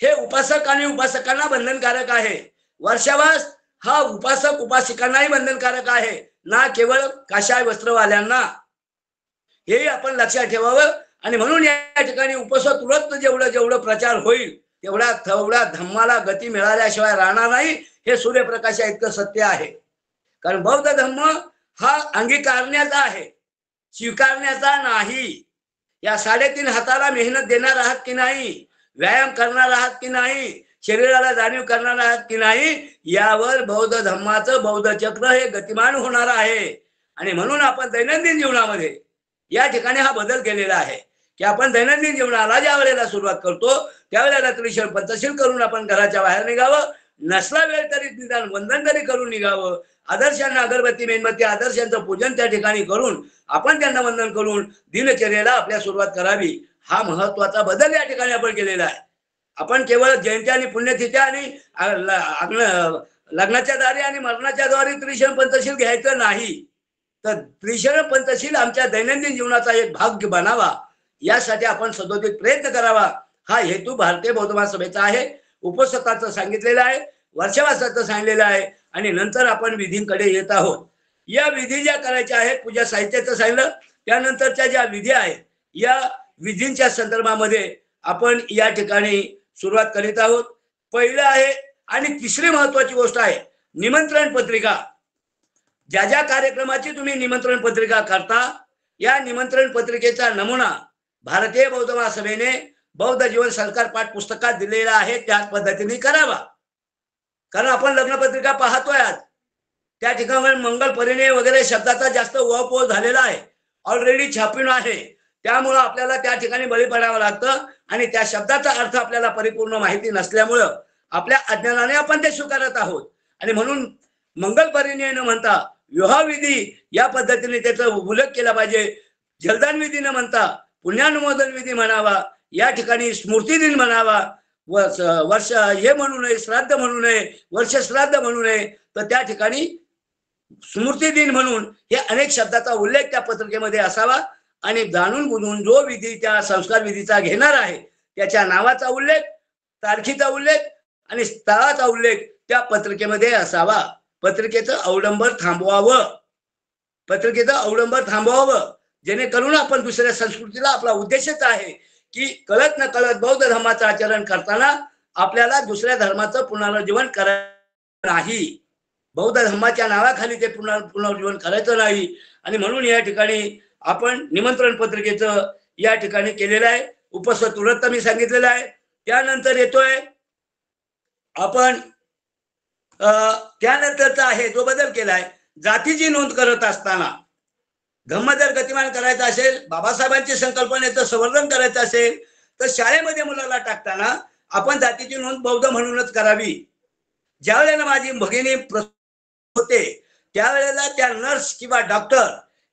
हे उपासक आणि उपासकांना बंधनकारक आहे. वर्षावास हा उपासक उपासिकांनाही बंधनकारक आहे, ना केवळ काशाय वस्त्रवाल्यांना. हे आपण लक्षात ठेवावं. आणि म्हणून या ठिकाणी उपसत व्रत जेवढं जेवढं प्रचार होईल तेवढा धम्माला गती मिळाल्याशिवाय राहणार नाही. हे सूर्यप्रकाशा इतकं सत्य आहे. कारण बौद्ध धम्म हा अंगीकारण्याचा आहे, स्वीकारण्याचा नाही. या 3.5 हाताला मेहनत देणार आहात की नाही, व्यायाम करणार आहात की नाही, शरीराला जाणीव करणार आहात की नाही, यावर बौद्ध धम्माचं बौद्ध चक्र हे गतिमान होणार आहे. आणि म्हणून आपण दैनंदिन जीवनामध्ये या ठिकाणी हा बदल केलेला आहे की आपण दैनंदिन जीवनाला ज्या वेळेला सुरुवात करतो त्यावेळेला त्रिशरण पंचशील करून आपण घराच्या बाहेर निघावं. नसला वेळ तरी निदान वंदन तरी करून निघावं. आदर्शांना अगरबत्ती मेणबत्ती आदर्शांचं पूजन त्या ठिकाणी करून आपण त्यांना वंदन करून दिनचर्येला आपल्या सुरुवात करावी. हा महत्वाचा बदल या ठिकाणी आपण केलेला आहे. आपण केवळ जयंती आणि पुण्यतिथ्या आणि लग्नाच्या दारी आणि मरणाच्या द्वारे त्रिशरण पंचशील घ्यायचं नाही, तर त्रिशरण पंचशील आमच्या दैनंदिन जीवनाचा एक भाग बनावा. यासाठी आपण सदोदित प्रयत्न करावा. हा हेतू भारतीय बौद्ध महासभेचा आहे. उपसताचं सांगितलेलं आहे, वर्षवासाचं सांगितलेलं आहे. आणि नंतर आपण विधींकडे येत आहोत. या विधी ज्या करायच्या आहेत, पूजा साहित्याचं सांगितलं, त्यानंतरच्या ज्या विधी आहेत या विधींच्या संदर्भामध्ये आपण या ठिकाणी सुरुवात करीत आहोत. पहिलं आहे आणि तिसरी महत्वाची गोष्ट आहे निमंत्रण पत्रिका. ज्या ज्या कार्यक्रमाची तुम्ही निमंत्रण पत्रिका करता, या निमंत्रण पत्रिकेचा नमुना भारतीय बौद्ध महासभेने बौद्ध जीवन संस्कार पाठ पुस्तकात दिलेला आहे, त्याच पद्धतीने करावा. कारण आपण लग्नपत्रिका पाहतोय आज, त्या ठिकाणी मंगल परिणय वगैरे शब्दाचा जास्त उहापोह झालेला आहे, ऑलरेडी छापून आहे. त्यामुळं आपल्याला त्या ठिकाणी बळी पडावं लागतं आणि त्या शब्दाचा अर्थ आपल्याला परिपूर्ण माहिती नसल्यामुळं आपल्या अज्ञानाने आपण ते स्वीकारत आहोत. आणि म्हणून मंगल परिणय न म्हणता विवाहविधी या पद्धतीने त्याचा उल्लेख केला पाहिजे. जलदान विधी न म्हणता पुण्यानुमोदन विधी म्हणावा, या ठिकाणी स्मृती दिन म्हणावा, वर्ष हे म्हणू नये, श्राद्ध म्हणू नये, वर्ष श्राद्ध म्हणू नये, तर त्या ठिकाणी स्मृती दिन म्हणून हे अनेक शब्दाचा उल्लेख त्या पत्रिकेमध्ये असावा. आणि जाणून बुजून जो विधी त्या संस्कार विधीचा घेणार आहे त्याच्या नावाचा उल्लेख, तारखीचा उल्लेख आणि स्थळाचा उल्लेख त्या पत्रिकेमध्ये असावा. पत्रिकेचं अवडंबर थांबवावं, पत्रिकेचं अवडंबर थांबवावं, जेणेकरून आपण दुसऱ्या संस्कृतीला, आपला उद्देशच आहे की कळत न कळत बौद्ध धर्माचं आचरण करताना आपल्याला दुसऱ्या धर्माचं पुनरुज्जीवन करायचं नाही, बौद्ध धर्माच्या नावाखाली ते पुनरुज्जीवन करायचं नाही. आणि म्हणून या ठिकाणी आपण निमंत्रण पत्रिकेचं या ठिकाणी केलेलं आहे. उपस्थित तुरंत मी सांगितलेलं आहे. त्यानंतर येतोय आपण त्यानंतरचा आहे जो बदल केलाय, जातीची नोंद करत असताना धम्म जर गतिमान करायचा असेल, बाबासाहेबांची संकल्पनेचं संवर्धन करायचं असेल, तर शाळेमध्ये मुलाला टाकताना आपण जातीची नोंद बौद्ध म्हणूनच करावी. ज्या वेळेला माझी भगिनी होते त्यावेळेला त्या नर्स किंवा डॉक्टर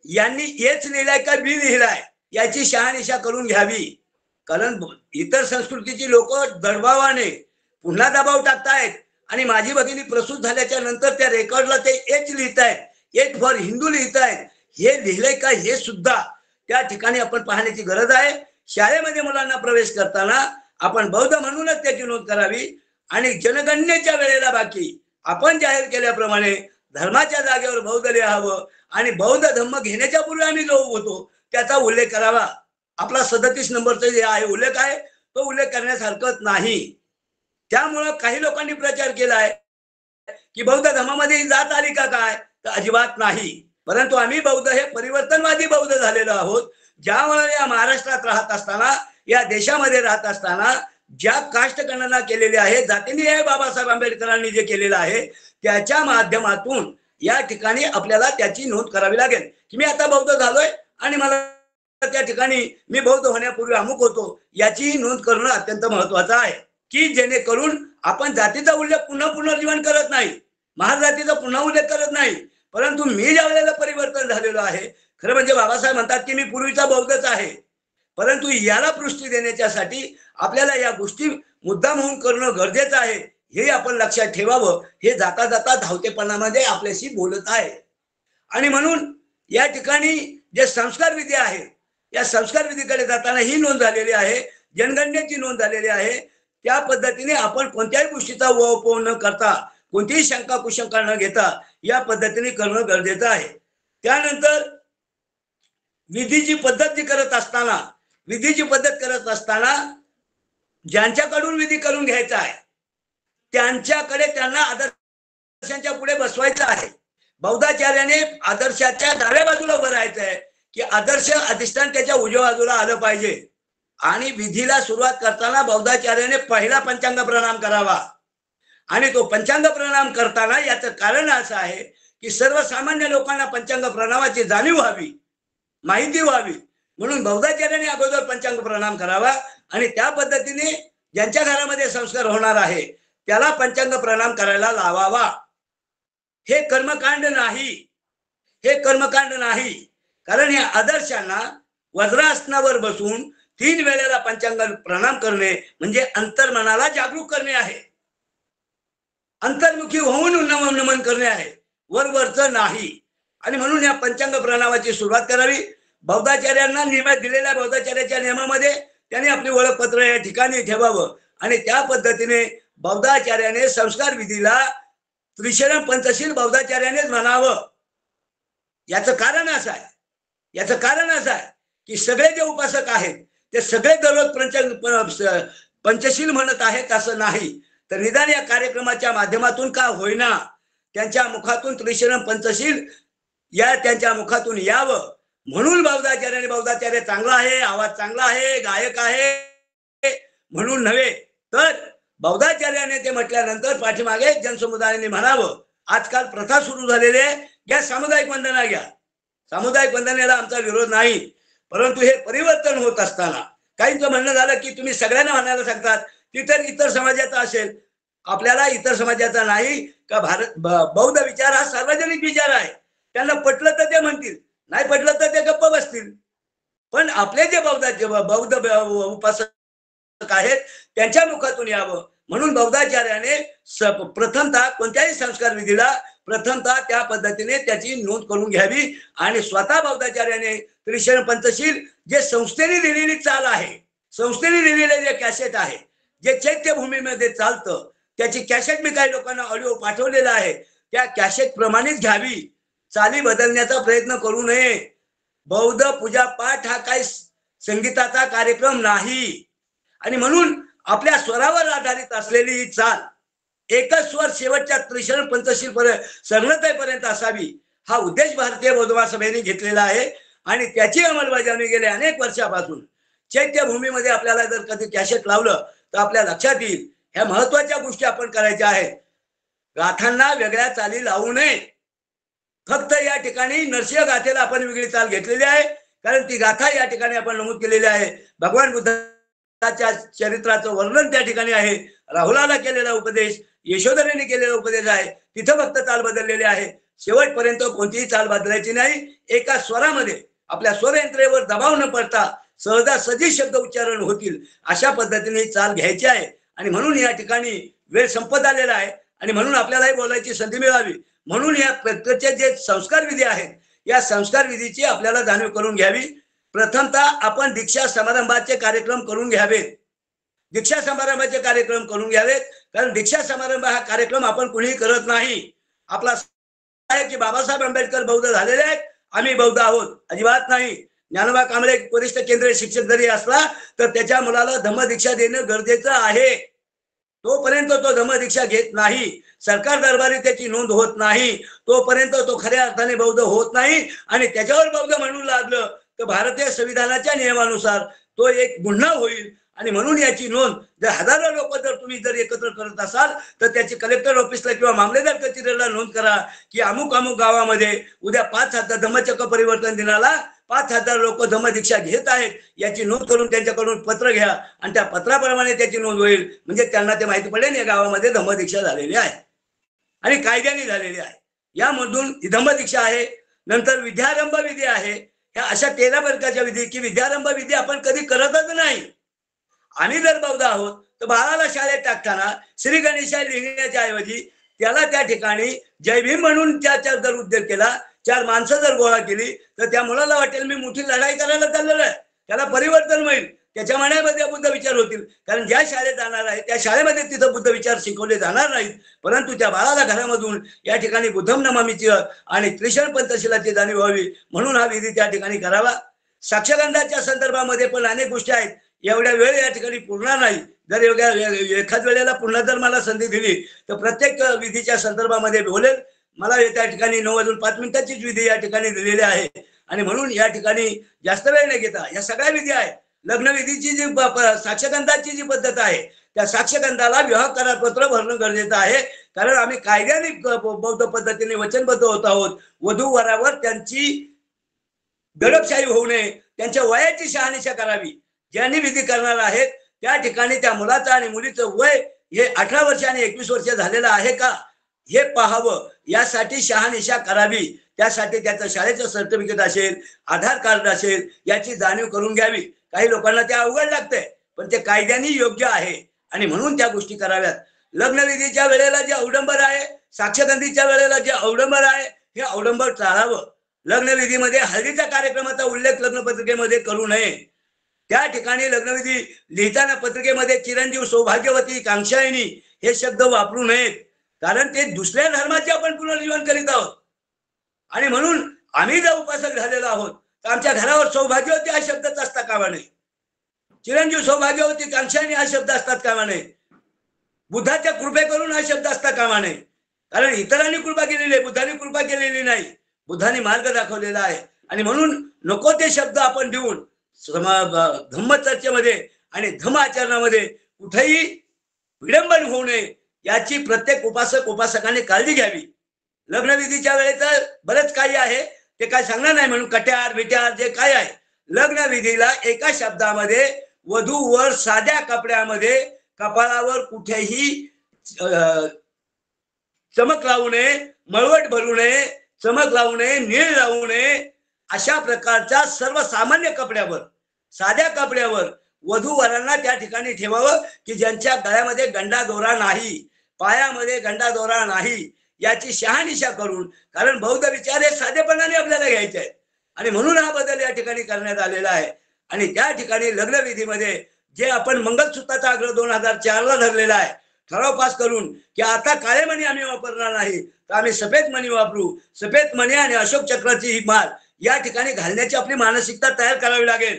यांनी हेच लिहिलाय का बी लिहिलाय याची शहानिशा करून घ्यावी. कारण इतर संस्कृतीची लोक दडभावाने पुन्हा दबाव टाकतायत आणि माझी भगिनी प्रसूत झाल्याच्या नंतर त्या रेकॉर्डला ते एच लिहितायत, एच फॉर हिंदू लिहितायत. हे लिहिलंय का हे सुद्धा त्या ठिकाणी आपण पाहण्याची गरज आहे. शाळेमध्ये मुलांना प्रवेश करताना आपण बौद्ध म्हणूनच त्याची नोंद करावी. आणि जनगणनेच्या वेळेला बाकी आपण जाहीर केल्याप्रमाणे धर्माच्या जागेवर बौद्ध लिहावं आणि बौद्ध धर्म घेण्याच्या पूर्वी आम्ही जो होतो त्याचा उल्लेख करावा. आपला 37 नंबरचा जे आहे उल्लेख आहे तो उल्लेख करण्यास हरकत नाही. त्यामुळं काही लोकांनी प्रचार केलाय की बौद्ध धर्मामध्ये जात आली का काय, तर अजिबात नाही. परंतु आम्ही बौद्ध हे परिवर्तनवादी बौद्ध झालेलो आहोत. ज्यामुळे या महाराष्ट्रात राहत असताना, या देशामध्ये राहत असताना ज्या कास्ट गणना केलेली आहे, जातीने बाबासाहेब आंबेडकरांनी जे केलेलं आहे त्याच्या माध्यमातून या ठिकाणी आपल्याला त्याची नोंद करावी लागेल की मी आता बौद्ध झालोय आणि मला त्या ठिकाणी मी बौद्ध होण्यापूर्वी अमुक होतो, याची नोंद करणं अत्यंत महत्वाचं आहे. की जेणेकरून आपण जातीचा उल्लेख पुनर्जीवन करत नाही, महाजातीचा पुन्हा उल्लेख करत नाही, परंतु मी ज्या वेळेला परिवर्तन झालेलो आहे, खरं म्हणजे बाबासाहेब म्हणतात की मी पूर्वीचा बौद्धच आहे, परंतु याला पुष्टी देण्यासाठी आपल्याला या गोष्टी मुद्दाम होऊन करणं गरजेचं आहे, हे आपण लक्षात ठेवावं. हे जाता जाता धावतेपणामध्ये आपल्याशी बोलत आहे. आणि म्हणून या ठिकाणी जे संस्कार विधी आहे, या संस्कार विधीकडे जाताना ही नोंद झालेली आहे, जनगणनेची नोंद झालेली आहे. त्या पद्धतीने आपण कोणत्याही गोष्टीचा उहापोह न करता, कोणतीही शंका कुशंका न घेता या पद्धतीने करणं गरजेचं आहे. त्यानंतर विधीची पद्धत जी करत असताना, विधीची पद्धत करत असताना ज्यांच्याकडून विधी करून घ्यायचा आहे त्यांच्याकडे त्यांना आदर्शांच्या पुढे बसवायचं आहे. बौद्धाचार्याने आदर्शाच्या डाव्या बाजूला उभं राहायचं आहे की आदर्श अधिष्ठान त्याच्या उजव्या बाजूला आलं पाहिजे. आणि विधीला सुरुवात करताना बौद्धाचार्याने पहिला पंचांग प्रणाम करावा. आणि तो पंचांग प्रणाम करताना याचं कारण असं आहे की सर्वसामान्य लोकांना पंचांग प्रणामाची जाणीव व्हावी, माहिती व्हावी, म्हणून बौद्धाचार्याने अगोदर पंचांग प्रणाम करावा आणि त्या पद्धतीने ज्यांच्या घरामध्ये संस्कार होणार आहे त्याला पंचांग प्रणाम करायला लावावा. हे कर्मकांड नाही, हे कर्मकांड नाही. कारण या आदर्शांना वज्रासनावर बसून 3 वेळेला पंचांग प्रणाम करणे म्हणजे अंतर्मनाला जागरूक करणे आहे, अंतर्मुखी होऊन नमन करणे आहे, वरवरचं नाही. आणि म्हणून या पंचांग प्रणामाची सुरुवात करावी. बौद्धाचार्यांना नियमात दिलेल्या बौद्धाचार्याच्या नियमामध्ये त्यांनी आपली ओळखपत्र या ठिकाणी ठेवावं आणि त्या पद्धतीने बौद्धाचार्याने संस्कार विधीला त्रिशरण पंचशील बौद्धाचार्यानेच म्हणावं. याचं कारण असं आहे की सगळे जे उपासक आहेत ते सगळे दररोज पंचशील म्हणत आहेत असं नाही, तर निदान या कार्यक्रमाच्या माध्यमातून का होईना त्यांच्या मुखातून त्रिशरण पंचशील या त्यांच्या मुखातून यावं म्हणून बौद्धाचार्याने बौद्धाचार्य चांगला आहे, आवाज चांगला आहे, गायक आहे म्हणून नव्हे, तर बौद्धाचार्याने ते म्हटल्यानंतर पाठीमागे जनसमुदायाने म्हणावं. आजकाल प्रथा सुरू झालेली आहे, घ्या सामुदायिक वंदना घ्या. सामुदायिक वंदनेला आमचा विरोध नाही, परंतु हे परिवर्तन होत असताना काहींचं म्हणणं झालं की तुम्ही सगळ्यांना म्हणायला सांगतात की तर इतर समाजाचा असेल. आपल्याला इतर समाजाचा नाही का बौद्ध विचार हा सार्वजनिक विचार आहे. त्यांना पटलं तर ते म्हणतील, नाही पटलं तर ते गप्प बसतील. पण आपले जे बौद्ध उपासक आहेत त्यांच्या मुखातून यावं म्हणून बौद्धाचार्याने प्रथमतः कोणत्याही संस्कार विधीला प्रथमतः त्या पद्धतीने त्याची नोंद करून घ्यावी आणि स्वतः बौद्धाचार्याने त्रिशरण पंचशील जे संस्थेने दिलेली चाल आहे, संस्थेने दिलेले जे कॅसेट आहे, जे चैत्यभूमीमध्ये चालतं त्याची कॅसेट मी काही लोकांना ऑडिओ पाठवलेला आहे, त्या कॅसेट प्रमाणेच घ्यावी. चाली बदलण्याचा प्रयत्न करू नये. बौद्ध पूजा पाठ हा काही संगीताचा कार्यक्रम नाही आणि म्हणून आपल्या स्वरावर आधारित असलेली ही चाल एकच स्वर शेवटच्या त्रिशरण पंचशील संगणतेपर्यंत असावी हा उद्देश भारतीय बौद्ध महासभेने घेतलेला आहे आणि त्याची अंमलबजावणी गेल्या अनेक वर्षापासून चैत्यभूमीमध्ये आपल्याला जर कधी कॅसेट लावलं तर आपल्या लक्षात येईल ह्या महत्वाच्या गोष्टी आपण करायच्या आहेत. गाथांना वेगळ्या चाली लावू नये. फक्त या ठिकाणी नरसिंह गाथेला आपण वेगळी चाल घेतलेली आहे कारण ती गाथा या ठिकाणी आपण नमूद केलेली आहे. भगवान बुद्धाच्या चरित्राचं वर्णन त्या ठिकाणी आहे. राहुलाला केलेला उपदेश, यशोधरेने केलेला उपदेश आहे, तिथं फक्त चाल बदललेली आहे. शेवटपर्यंत कोणतीही चाल बदलायची नाही. एका स्वरामध्ये आपल्या स्वरयंत्रेवर दबाव न पडता सहजासहजी शब्द उच्चारण होतील अशा पद्धतीने चाल घ्यायची आहे आणि म्हणून या ठिकाणी वेळ संपत आलेला आहे आणि म्हणून आपल्यालाही बोलायची संधी मिळावी म्हणून या प्रत्येकचे जे संस्कार विधी आहेत या संस्कार विधीची आपल्याला जाणीव करून घ्यावी. प्रथमतः आपण दीक्षा समारंभाचे कार्यक्रम करून घ्यावेत. दीक्षा समारंभाचे कार्यक्रम करून घ्यावेत कारण दीक्षा समारंभ हा कार्यक्रम आपण कुणीही करत नाही. आपला आहे की बाबासाहेब आंबेडकर बौद्ध झालेले आहेत, आम्ही बौद्ध आहोत, अजिबात नाही. ज्ञानोबा कांबळे वरिष्ठ केंद्रीय शिक्षक जरी असला तर त्याच्या मुलाला धम्मदीक्षा देणं गरजेचं आहे. तोपर्यंत तो धम्मदीक्षा घेत नाही, सरकार दरबारी त्याची नोंद होत नाही, तोपर्यंत तो खऱ्या अर्थाने बौद्ध होत नाही आणि त्याच्यावर बौद्ध म्हणून लागलं तर भारतीय संविधानाच्या नियमानुसार तो एक गुन्हा होईल आणि म्हणून याची नोंद जर हजारो लोक जर तुम्ही जर एकत्र करत असाल तर त्याची कलेक्टर ऑफिसला किंवा मामलेदार कचेरीला नोंद करा की अमुक अमुक गावामध्ये उद्या 5,000 धम्मचक्र परिवर्तन दिनाला 5,000 लोक धम्मदीक्षा घेत आहेत याची नोंद करून त्यांच्याकडून पत्र घ्या आणि त्या पत्राप्रमाणे त्याची नोंद होईल. म्हणजे त्यांना ते माहिती पडेल या गावामध्ये धम्मदीक्षा झालेली आहे आणि कायद्याने झालेली आहे. यामधून धम्मदीक्षा आहे, नंतर विद्यारंभ विधी आहे. ह्या अशा 13 प्रकारच्या विधी की विद्यारंभ विधी आपण कधी करतच नाही. आम्ही जर बौद्ध आहोत तर बाळाला शाळेत टाकताना श्री गणेशा लिहिण्याच्या ऐवजी त्याला त्या ठिकाणी जय भीम म्हणून त्याचा जर उद्योग केला, 4 माणसं जर गोळा केली तर त्या मुलाला वाटेल मी मोठी लढाई करायला चाललेलो आहे, त्याला परिवर्तन होईल, त्याच्या मनामध्ये बुद्ध विचार होतील. कारण ज्या शाळेत जाणार आहे त्या शाळेमध्ये तिथं बुद्ध विचार शिकवले जाणार नाहीत, परंतु त्या बाळाला घरामधून या ठिकाणी बुद्धम नमामीची आणि त्रिशरण पंचशीलाची जाणीव व्हावी म्हणून हा विधी त्या ठिकाणी करावा. साक्षगंधाच्या संदर्भामध्ये पण अनेक गोष्टी आहेत, एवढ्या वेळ या ठिकाणी पुरणार नाही. जर एखाद वेळेला पुन्हा जर मला संधी दिली तर प्रत्येक विधीच्या संदर्भामध्ये बोलेल. मला त्या ठिकाणी 9 वाजून 5 मिनिटाचीच विधी या ठिकाणी दिलेली आहे आणि म्हणून या ठिकाणी जास्त वेळ न घेता या सगळ्या विधी आहेत. लग्न विधीची जी साक्षगंधाची जी पद्धत आहे त्या साक्षगंधाला विवाह करारपत्र भरणं गरजेचं आहे कारण आम्ही कायद्याने बौद्ध पद्धतीने वचनबद्ध होत आहोत. वधू वरावर त्यांची दडपशाही होऊ नये, त्यांच्या वयाची शहानिशा करावी. ज्यांनी विधी करणार आहेत त्या ठिकाणी त्या मुलाचं आणि मुलीचं वय हे 18 वर्ष आणि 21 वर्ष झालेलं आहे का हे पाहावं. यासाठी शहानिशा करावी. त्यासाठी त्याचं शाळेचं सर्टिफिकेट असेल, आधार कार्ड असेल याची जाणीव करून घ्यावी. काही लोकांना ते अवघड लागतंय पण ते कायद्याने योग्य आहे आणि म्हणून त्या गोष्टी कराव्यात. लग्नविधीच्या वेळेला जे अवडंबर आहे, साक्षगंधीच्या वेळेला जे अवडंबर आहे हे अवडंबर टाळावं. लग्नविधीमध्ये हळदीच्या कार्यक्रमाचा उल्लेख लग्नपत्रिकेमध्ये करू नये. त्या ठिकाणी लग्नविधी लिहिताना पत्रिकेमध्ये चिरंजीव, सौभाग्यवती, कांक्षायणी हे शब्द वापरू नयेत कारण ते दुसऱ्या धर्माचे आपण पुनर्जीवन करीत आहोत आणि म्हणून आम्ही जर उपासक झालेलो आहोत तर आमच्या घरावर सौभाग्यवती हा शब्दच असता कामा नये. चिरंजीव सौभाग्यवती कांक्षाने हा शब्द असतात कामा नये. बुद्धाच्या कृपे करून हा शब्द असता कामा नये. कारण इतरांनी कृपा केलेली आहे, बुद्धांनी कृपा केलेली नाही. बुद्धांनी मार्ग दाखवलेला आहे आणि म्हणून नको ते शब्द आपण देऊन धम्मचर्चेमध्ये आणि धम्म आचरणामध्ये कुठेही विडंबन होऊ नये याची प्रत्येक उपासकाने काळजी घ्यावी. लग्नविधीच्या वेळेचं बरंच काही आहे, ते काय सांगणार नाही म्हणून कट्यार बिट्यार जे काय आहे. लग्नविधीला एका शब्दामध्ये वधूवर साध्या कपड्यामध्ये कपाळावर कुठेही चमक लावू नये, मळवट भरू नये, चमक लावू नये, नीळ लावू नये, अशा प्रकारच्या सर्वसामान्य कपड्यावर, साध्या कपड्यावर वधूवरांना त्या ठिकाणी ठेवावं की ज्यांच्या गळ्यामध्ये गंडा दोरा नाही, पायामध्ये गंडा दोरा नाही, याची शहानिशा करून. कारण बौद्ध विचार हे साधेपणाने आपल्याला घ्यायचे आहेत आणि म्हणून हा बदल या ठिकाणी करण्यात आलेला आहे. आणि त्या ठिकाणी लग्नविधीमध्ये जे आपण मंगलसूत्राचा आग्रह 2004ला धरलेला आहे, ठराव पास करून की आता काळे मणी आम्ही वापरणार नाही, तर आम्ही सफेद मणी वापरू. सफेद मणी आणि अशोक चक्राची ही माळ या ठिकाणी घालण्याची आपली मानसिकता तयार करावी लागेल.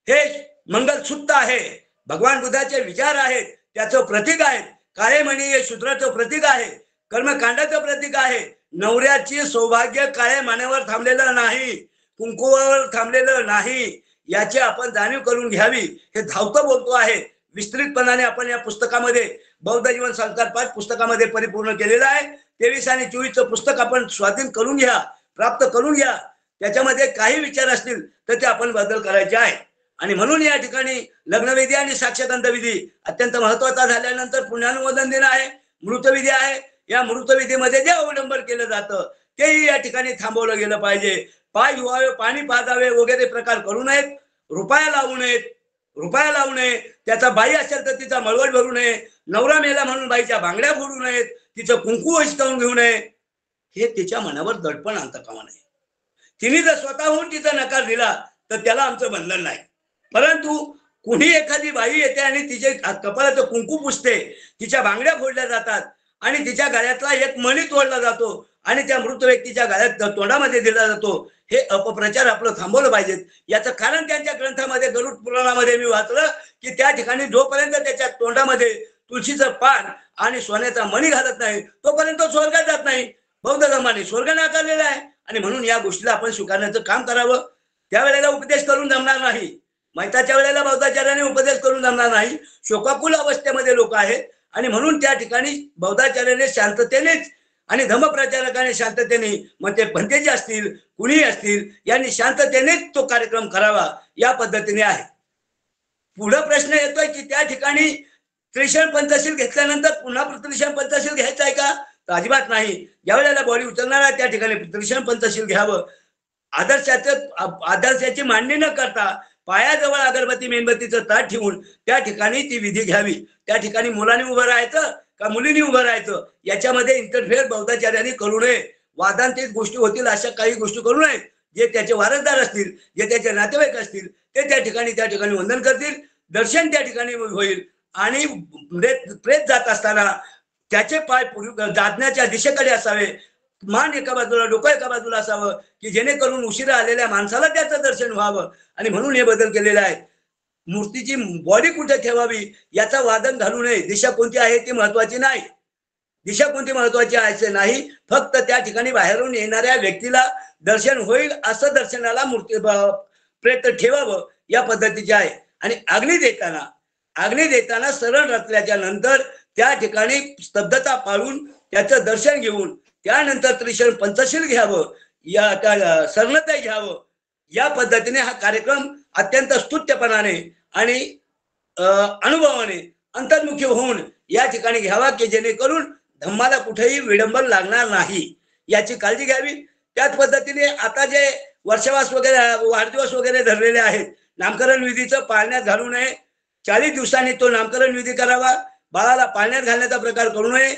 हे मंगलसूत्र आहे, भगवान बुद्धाचे विचार आहेत, त्याचं प्रतीक आहे. काळे मणी हे शूद्राचं प्रतीक आहे, कर्मकांडाचं प्रतीक आहे. नवऱ्याची सौभाग्य काळे मानेवर थांबलेलं नाही, कुंकुवावर थांबलेलं नाही, याची आपण जाणीव करून घ्यावी. हे धावतं बोलतो आहे, विस्तृतपणाने आपण या पुस्तकामध्ये बौद्ध जीवन संस्कार 5 पुस्तकामध्ये परिपूर्ण केलेलं आहे. 23 आणि 24चं पुस्तक आपण स्वाधीन करून घ्या, प्राप्त करून घ्या. त्याच्यामध्ये काही विचार असतील तर ते आपण बदल करायचे आहे. आणि म्हणून या ठिकाणी लग्नविधी आणि साक्षगंधविधी अत्यंत महत्वाचा झाल्यानंतर पुण्यानुमोदन दिन आहे, मृतविधी आहे. या मृतविधीमध्ये जे अवलंबन केलं जातं तेही या ठिकाणी थांबवलं गेलं पाहिजे. पाय धुवावे, पाणी पाजावे वगैरे प्रकार करू नयेत. रुपया लावू नयेत, रुपया लावू नये. त्याचा बाई असेल तर तिचा मळवट भरू नये, नवरा मेला म्हणून बाईच्या बांगड्या फोडू नयेत, तिचं कुंकू हिसकावून घेऊ नये. हे तिच्या मनावर दडपण आणता कामा नये. तिने जर स्वतःहून तिचा नकार दिला तर त्याला आमचं बंधन नाही. परंतु कुणी एखादी बाई येते आणि तिचे कपाळाचं कुंकू पुसते, तिच्या बांगड्या फोडल्या जातात आणि तिच्या गळ्यातला एक मणी तोडला जातो आणि त्या मृत व्यक्तीच्या गळ्यात तोंडामध्ये दिला जातो, हे अपप्रचार आपलं थांबवलं पाहिजेत. याचं कारण त्यांच्या ग्रंथामध्ये गरुड पुराणामध्ये मी वाचलं की त्या ठिकाणी जोपर्यंत त्याच्या तोंडामध्ये तुळशीचं पान आणि सोन्याचा मणी घालत नाही तोपर्यंत स्वर्गात जात नाही. बौद्ध धर्माने स्वर्ग नाकारलेला आहे आणि म्हणून या गोष्टीला आपण स्वीकारण्याचं काम करावं. त्यावेळेला उपदेश करून जमणार नाही. मैताच्या वेळेला बौद्धाचार्याने उपदेश करून जमणार नाही. शोकाकुल अवस्थेमध्ये लोक आहेत आणि म्हणून त्या ठिकाणी बौद्धाचार्याने शांततेनेच आणि धम्मप्रचारकाने शांततेने, मग ते भंतेजी असतील कुणी असतील, यांनी शांततेनेच तो कार्यक्रम करावा, या पद्धतीने आहे. पुढे प्रश्न येतोय की त्या ठिकाणी त्रिशण पंचशील घेतल्यानंतर पुन्हा त्रिशण पंचशील घ्यायचं आहे का? तर अजिबात नाही. ज्या वेळेला बॉडी उचलणार आहे त्या ठिकाणी त्रिशण पंचशील घ्यावं. आदर्शाची मांडणी न करता पायाजवळ अगरबत्ती मेणबत्तीचं ताट ठेवून त्या ठिकाणी ती विधी घ्यावी. त्या ठिकाणी मुलांनी उभं राहायचं का मुलींनी उभं राहायचं याच्यामध्ये इंटरफेअर बौद्धाचार्यांनी करू नये. वादांतिक गोष्टी होतील अशा काही गोष्टी करू नयेत. जे त्याचे वारसदार असतील, जे त्याचे नातेवाईक असतील ते त्या ठिकाणी वंदन करतील, दर्शन त्या ठिकाणी होईल आणि प्रेत जात असताना त्याचे पाय जाण्याच्या दिशेकडे असावे, मान एका बाजूला, डोकं एका बाजूला असावं की जेणेकरून उशिरा आलेल्या माणसाला त्याचं दर्शन व्हावं. आणि म्हणून हे बदल केलेले आहे. मूर्तीची बॉडी कुठे ठेवावी याचा वादन घालू नये. दिशा कोणती आहे ती महत्वाची नाही, दिशा कोणती महत्वाची आहे नाही, फक्त त्या ठिकाणी बाहेरून येणाऱ्या व्यक्तीला दर्शन होईल असं दर्शनाला मूर्ती प्रेत ठेवावं, या पद्धतीचे आहे. आणि अग्नी देताना सरळ रचल्याच्या नंतर त्या ठिकाणी स्तब्धता पाळून त्याचं दर्शन घेऊन त्यानंतर त्रिशण पंचशील घ्यावं, या त्या सर्णता घ्यावं. या पद्धतीने हा कार्यक्रम अत्यंत स्तुत्यपणाने आणि अनुभवाने अंतर्मुखी होऊन या ठिकाणी घ्यावा की जेणेकरून धम्माला कुठेही विडंबन लागणार नाही, याची काळजी घ्यावी. त्याच पद्धतीने आता जे वर्षवास वगैरे वाढदिवस वगैरे धरलेले आहेत, नामकरण विधीचं पाळण्यात घालू नये. 40 दिवसांनी तो नामकरण विधी करावा. बाळाला पाळण्यात घालण्याचा प्रकार करू नये.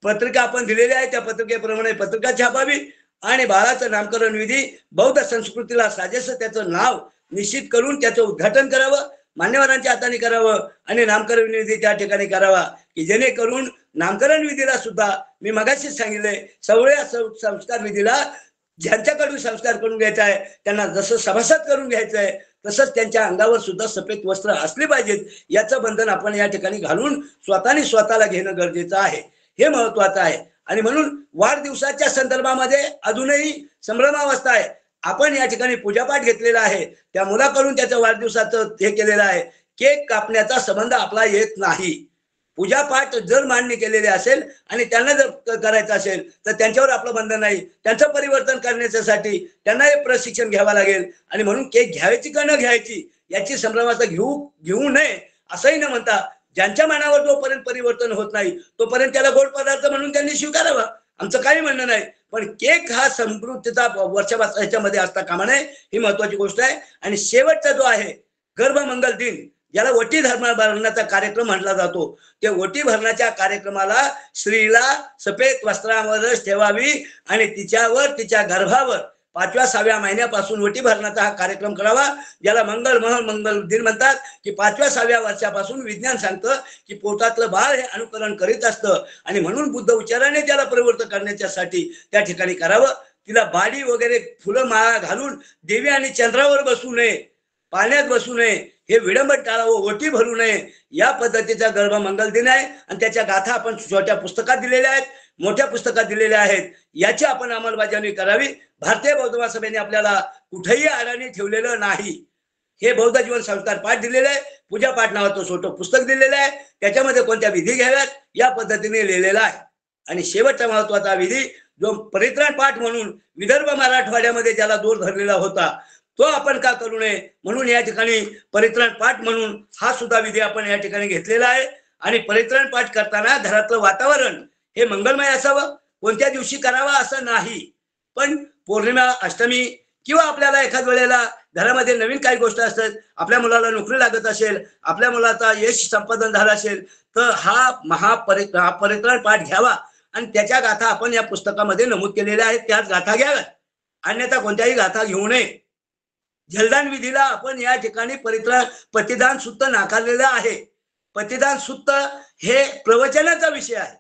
पत्रिका आपण दिलेली आहे त्या पत्रिकेप्रमाणे पत्रिका छापावी आणि बाळाचं नामकरण विधी बौद्ध संस्कृतीला साजेसं त्याचं नाव निश्चित करून त्याचं उद्घाटन करावं, मान्यवरांच्या हाताने करावं आणि नामकरण विधी त्या ठिकाणी करावा की जेणेकरून नामकरण विधीला सुद्धा मी मगाशीच सांगितलंय, सगळ्या संस्कार विधीला ज्यांच्याकडून संस्कार करून घ्यायचा आहे त्यांना जसं सभासद करून घ्यायचं आहे तसंच त्यांच्या अंगावर सुद्धा सफेद वस्त्र असली पाहिजेत. याचं बंधन आपण या ठिकाणी घालून स्वतःला घेणं गरजेचं आहे. हे महत्वाचं आहे. आणि म्हणून वाढदिवसाच्या संदर्भामध्ये अजूनही संभ्रमावस्था आहे. आपण या ठिकाणी पूजापाठ घेतलेला आहे, त्या मुलाकडून त्याचं वाढदिवसाचं हे केलेलं आहे. केक कापण्याचा संबंध आपला येत नाही. पूजापाठ जर मान्य केलेले असेल आणि त्यांना जर करायचं असेल तर त्यांच्यावर आपलं बंधन नाही. त्यांचं परिवर्तन करण्यासाठी त्यांना हे प्रशिक्षण घ्यावं लागेल. आणि म्हणून केक घ्यायची का न घ्यायची याची संभ्रमावस्था घेऊ नये असंही न म्हणता, ज्यांच्या मनावर जोपर्यंत परिवर्तन होत नाही तोपर्यंत त्याला गोड पदार्थ म्हणून त्यांनी स्वीकारावा, आमचं काही म्हणणं नाही. पण केक हा समृद्धीचा वर्षाभर ह्याच्यामध्ये असता कामा नये, ही महत्वाची गोष्ट आहे. आणि शेवटचा जो आहे गर्भमंगल दिन, ज्याला वटी भरण्याचा कार्यक्रम म्हटला जातो, त्या वटी भरण्याच्या कार्यक्रमाला स्त्रीला सफेद वस्त्रावरच ठेवावी आणि तिच्या गर्भावर 5व्या-6व्या महिन्यापासून वटी भरण्याचा हा कार्यक्रम करावा, ज्याला मंगल दिन म्हणतात. की 5व्या-6व्या वर्षापासून विज्ञान सांगतं की पोटातलं बाळ हे अनुकरण करीत असतं आणि म्हणून बुद्ध विचाराने त्याला परिवर्तन करण्याच्यासाठी त्या ठिकाणी करावं. तिला बाडी वगैरे फुलं माळा घालून देवी आणि चंद्रावर बसू नये, पाण्यात बसू नये, हे विडंबन टाळावं, ओटी भरू नये. या पद्धतीचा गर्भमंगल दिन आहे आणि त्याच्या गाथा आपण छोट्या पुस्तकात दिलेल्या आहेत, मोठ्या पुस्तकात दिलेल्या आहेत. याची आपण अंमलबजावणी करावी. भारतीय बौद्ध महासभेने आपल्याला कुठेही अडाणी ठेवलेलं नाही. हे बौद्ध जीवन संस्कार पाठ दिलेलं आहे, पूजा पाठ नावाचं छोटं पुस्तक दिलेलं आहे, त्याच्यामध्ये कोणत्या विधी घ्याव्यात या पद्धतीने लिहिलेलं आहे. आणि शेवटचा महत्वाचा विधी जो परित्राण पाठ म्हणून विदर्भ मराठवाड्यामध्ये ज्याला दूर धरलेला होता, तो आपण का करू नये म्हणून या ठिकाणी परित्राण पाठ म्हणून हा सुद्धा विधी आपण या ठिकाणी घेतलेला आहे. आणि परित्राण पाठ करताना घरातलं वातावरण हे मंगलमय असावं. कोणत्या दिवशी करावा असं नाही, पण पौर्णिमा, अष्टमी किंवा आपल्याला एखाद वेळेला घरामध्ये नवीन काही गोष्ट असतात, आपल्या मुलाला नोकरी लागत असेल, आपल्या मुलाचा यश संपादन झालं असेल, तर हा परित्राण पाठ घ्यावा आणि त्याच्या गाथा आपण या पुस्तकामध्ये नमूद केलेल्या आहेत, त्याच गाथा घ्याव्यात. अन्यथा कोणत्याही गाथा घेऊ नये. जलदान विधीला आपण या ठिकाणी पतिदान सुत्त नाकारलेलं आहे. पतिदान सुत्त हे प्रवचनाचा विषय आहे,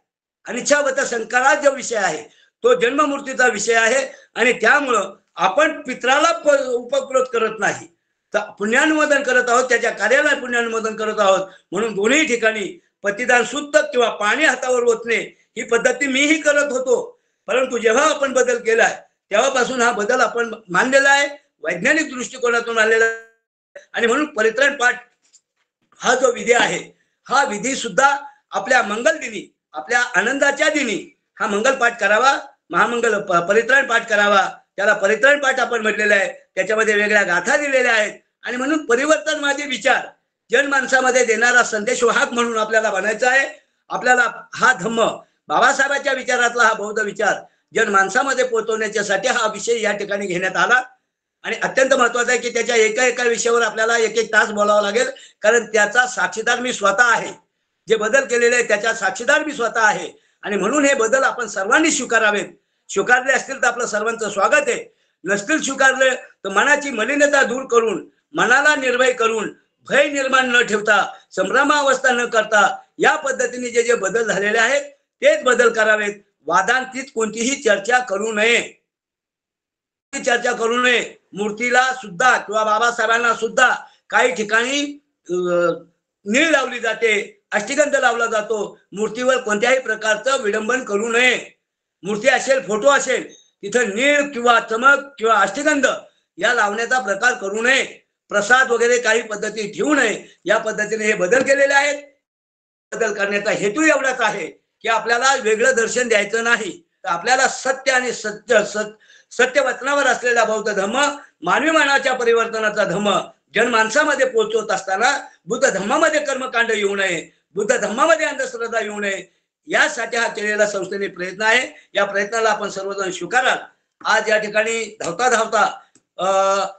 अनिच्छावत संस्काराचा जो विषय आहे तो जन्ममूर्तीचा विषय आहे. आणि त्यामुळं आपण पित्राला उपकृत करत नाही, तर पुण्यानुमोदन करत आहोत, त्याच्या कार्याला पुण्यानुमोदन करत आहोत. म्हणून दोन्ही ठिकाणी पतिदान सुत्त किंवा पाणी हातावर ओतणे ही पद्धती मीही करत होतो, परंतु जेव्हा आपण बदल केलाय तेव्हापासून हा बदल आपण मानलेला आहे, वैज्ञानिक दृष्टिकोनातून आलेला आहे. आणि म्हणून परित्राण पाठ हा जो विधी आहे, हा विधी सुद्धा आपल्या मंगल दिनी, आपल्या आनंदाच्या दिनी हा मंगल पाठ करावा, महामंगल परित्राण पाठ करावा. त्याला परित्राण पाठ आपण म्हटलेलं आहे, त्याच्यामध्ये वेगळ्या गाथा दिलेल्या आहेत. आणि म्हणून परिवर्तनवादी विचार जनमानसामध्ये देणारा संदेशवाहक म्हणून आपल्याला बनायचा आहे. आपल्याला हा धम्म, बाबासाहेबांच्या विचारातला हा बौद्ध विचार जनमानसामध्ये पोहोचवण्याच्यासाठी हा विषय या ठिकाणी घेण्यात आला. आणि अत्यंत महत्वाचं आहे की त्याच्या एका विषयावर आपल्याला 1-1 तास बोलावं लागेल, कारण त्याचा साक्षीदार मी स्वतः आहे. जे बदल केलेले आहे त्याच्या साक्षीदार मी स्वतः आहे. आणि म्हणून हे बदल आपण सर्वांनी स्वीकारावेत. स्वीकारले असतील तर आपलं सर्वांचं स्वागत आहे, नसतील स्वीकारले तर मनाची मलिनता दूर करून, मनाला निर्भय करून, भय निर्माण न ठेवता, संभ्रमावस्था न करता या पद्धतीने जे बदल झालेले आहेत तेच बदल करावेत. वादांतीत कोणतीही चर्चा करू नये, मूर्तीला सुद्धा किंवा बाबासाहेबांना सुद्धा काही ठिकाणी नीळ लावली जाते, अष्टगंध लावला जातो. मूर्तीवर कोणत्याही प्रकारचं विडंबन करू नये. मूर्ती असेल, फोटो असेल, तिथं नीळ किंवा चमक किंवा अष्टगंध या लावण्याचा प्रकार करू नये. प्रसाद वगैरे काही पद्धती ठेवू नये. या पद्धतीने हे बदल केलेले आहेत. बदल करण्याचा हेतू एवढाच आहे की आपल्याला वेगळं दर्शन द्यायचं नाही, तर आपल्याला सत्य आणि सत्य वचनावर असलेला बौद्ध धम्म, मानवी मानाच्या परिवर्तनाचा धम्म जनमानसामध्ये पोहोचवत असताना बुद्ध धम्मामध्ये कर्मकांड येऊ नये, बुद्ध धम्मामध्ये अंधश्रद्धा येऊ नये, यासाठी हा केलेला संस्थेने प्रयत्न आहे. या प्रयत्नाला आपण सर्वजण स्वीकाराल. आज या ठिकाणी धावता धावता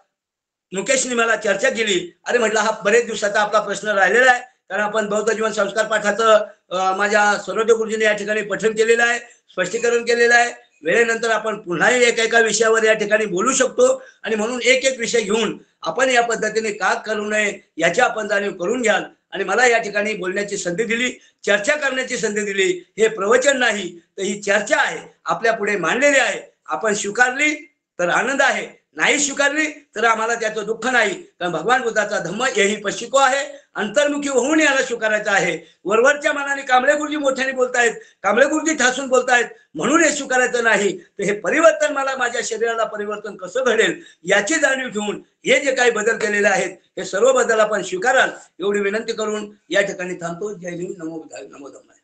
मुकेशने मला चर्चा केली. अरे म्हटलं हा बरेच दिवसाचा आपला प्रश्न राहिलेला आहे, कारण आपण बौद्ध जीवन संस्कार पाठाचं माझ्या सरोदे गुरुजीने या ठिकाणी पठण केलेलं आहे, स्पष्टीकरण केलेलं आहे. वेळेनंतर आपण पुन्हाही एका विषयावर या ठिकाणी बोलू शकतो. आणि म्हणून एक विषय घेऊन आपण या पद्धतीने का करू नये याची आपण जाणीव करून घ्याल. आणि मला या ठिकाणी बोलण्याची संधी दिली, चर्चा करण्याची संधी दिली. हे प्रवचन नाही तर ही चर्चा आहे, आपल्या पुढे मांडलेली आहे. आपण स्वीकारली तर आनंद आहे, नाही स्वीकारली तर आम्हाला त्याचं दुःख नाही, कारण भगवान बुद्धाचा धम्म यही पशिको आहे, अंतर्मुखी होऊन याला स्वीकारायचं आहे. वरवरच्या मनाने कांबळे गुरुजी मोठ्याने बोलतायत, कांबळे गुरुजी ठासून बोलतायत म्हणून हे स्वीकारायचं नाही. तर हे परिवर्तन मला माझ्या शरीराला परिवर्तन कसं घडेल याची जाणीव घेऊन हे जे काही बदल केलेले आहेत हे सर्व बदल आपण स्वीकाराल एवढी विनंती करून या ठिकाणी थांबतो. जय भीम, नमो बुद्धाय, नमो धम्माय.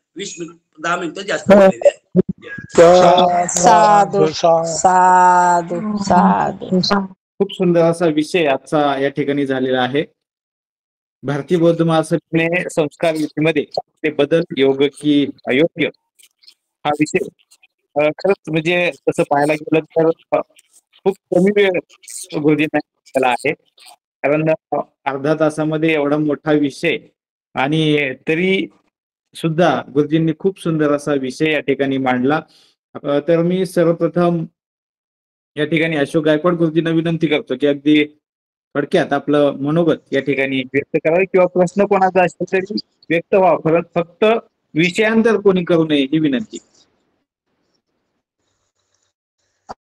10 मिनिटं जास्त बोललेले आहेत. साधू साधू साधू. खूप सुंदर असा विषय आजचा या ठिकाणी झालेला आहे. भारतीय बौद्ध महासभेने संस्कार नीतीमध्ये ते बदल योग्य की अयोग्य हा विषय खरंच म्हणजे तसं पाहायला गेलं तर खूप कमी वेळ गुरुजींना त्याला आहे, कारण अर्धा तासामध्ये एवढा मोठा विषय आणि तरी सुद्धा गुरुजींनी खूप सुंदर असा विषय या ठिकाणी मांडला. तर मी सर्वप्रथम या ठिकाणी अशोक गायकवाड गुरुजींना विनंती करतो की अगदी थोडक्यात आपलं मनोगत या ठिकाणी व्यक्त करावे किंवा प्रश्न कोणाचा असेल तरी व्यक्त व्हावा, फक्त विषयांतर कोणी करू नये ही विनंती.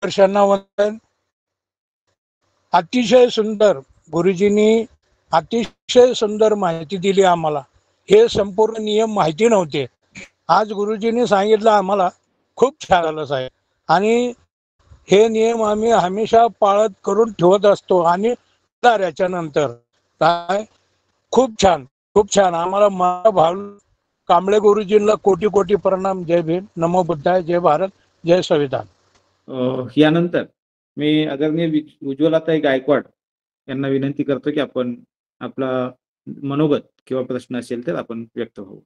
वंदन. अतिशय सुंदर गुरुजींनी अतिशय सुंदर माहिती दिली आम्हाला. हे संपूर्ण नियम माहिती नव्हते. आज गुरुजींनी सांगितलं आम्हाला, खूप छान झालं साहेब. आणि हे नियम आम्ही हमेशा पाळत करून ठेवत असतो. आणि याच्या नंतर काय खूप छान खूप छान आम्हाला भाव. कांबळे गुरुजींना कोटी कोटी प्रणाम. जय भीम, नमो बुद्धाय, जय भारत, जय संविधान. यानंतर मी आदरणीय उज्ज्वलाताई गायकवाड यांना विनंती करतो की आपण आपला मनोगत किंवा प्रश्न असेल तर आपण व्यक्त होऊ.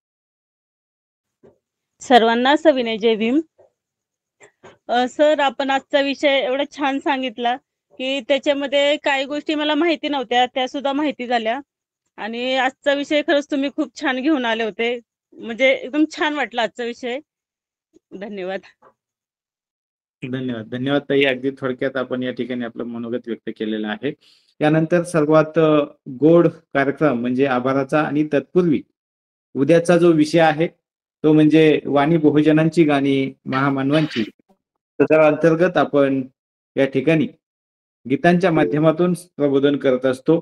सर्वांना सविनय जय भीम. सर, आपण आजचा विषय एवढा छान सांगितला की त्याच्यामध्ये काही गोष्टी मला माहिती नव्हत्या, त्या सुद्धा माहिती झाल्या. आणि आजचा विषय खरंच तुम्ही खूप छान घेऊन आले होते. म्हणजे एकदम छान वाटला आजचा विषय. धन्यवाद. धन्यवाद. धन्यवाद ताई. अगदी थोडक्यात आपण या ठिकाणी आपलं मनोगत व्यक्त केलेलं आहे. यानंतर सर्वात गोड कार्यक्रम म्हणजे आभाराचा आणि तत्पूर्वी उद्याचा जो विषय आहे तो म्हणजे वाणी बहुजनांची गाणी महामानवांची. त्याच्या अंतर्गत आपण या ठिकाणी गीतांच्या माध्यमातून प्रबोधन करत असतो.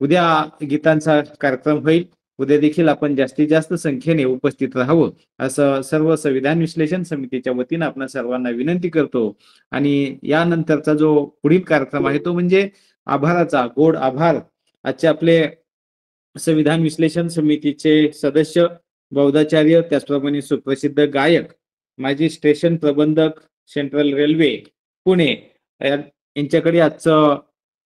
उद्या गीतांचा कार्यक्रम होईल. उद्या देखील आपण जास्तीत जास्त संख्येने उपस्थित राहावं असं सर्व संविधान विश्लेषण समितीच्या वतीनं आपण सर्वांना विनंती करतो. आणि यानंतरचा जो पुढील कार्यक्रम आहे तो म्हणजे आभाराचा गोड आभार. आजचे आपले संविधान विश्लेषण समितीचे सदस्य बौद्धाचार्य, त्याचप्रमाणे सुप्रसिद्ध गायक, माजी स्टेशन प्रबंधक, सेंट्रल रेल्वे पुणे, यांच्याकडे आजचं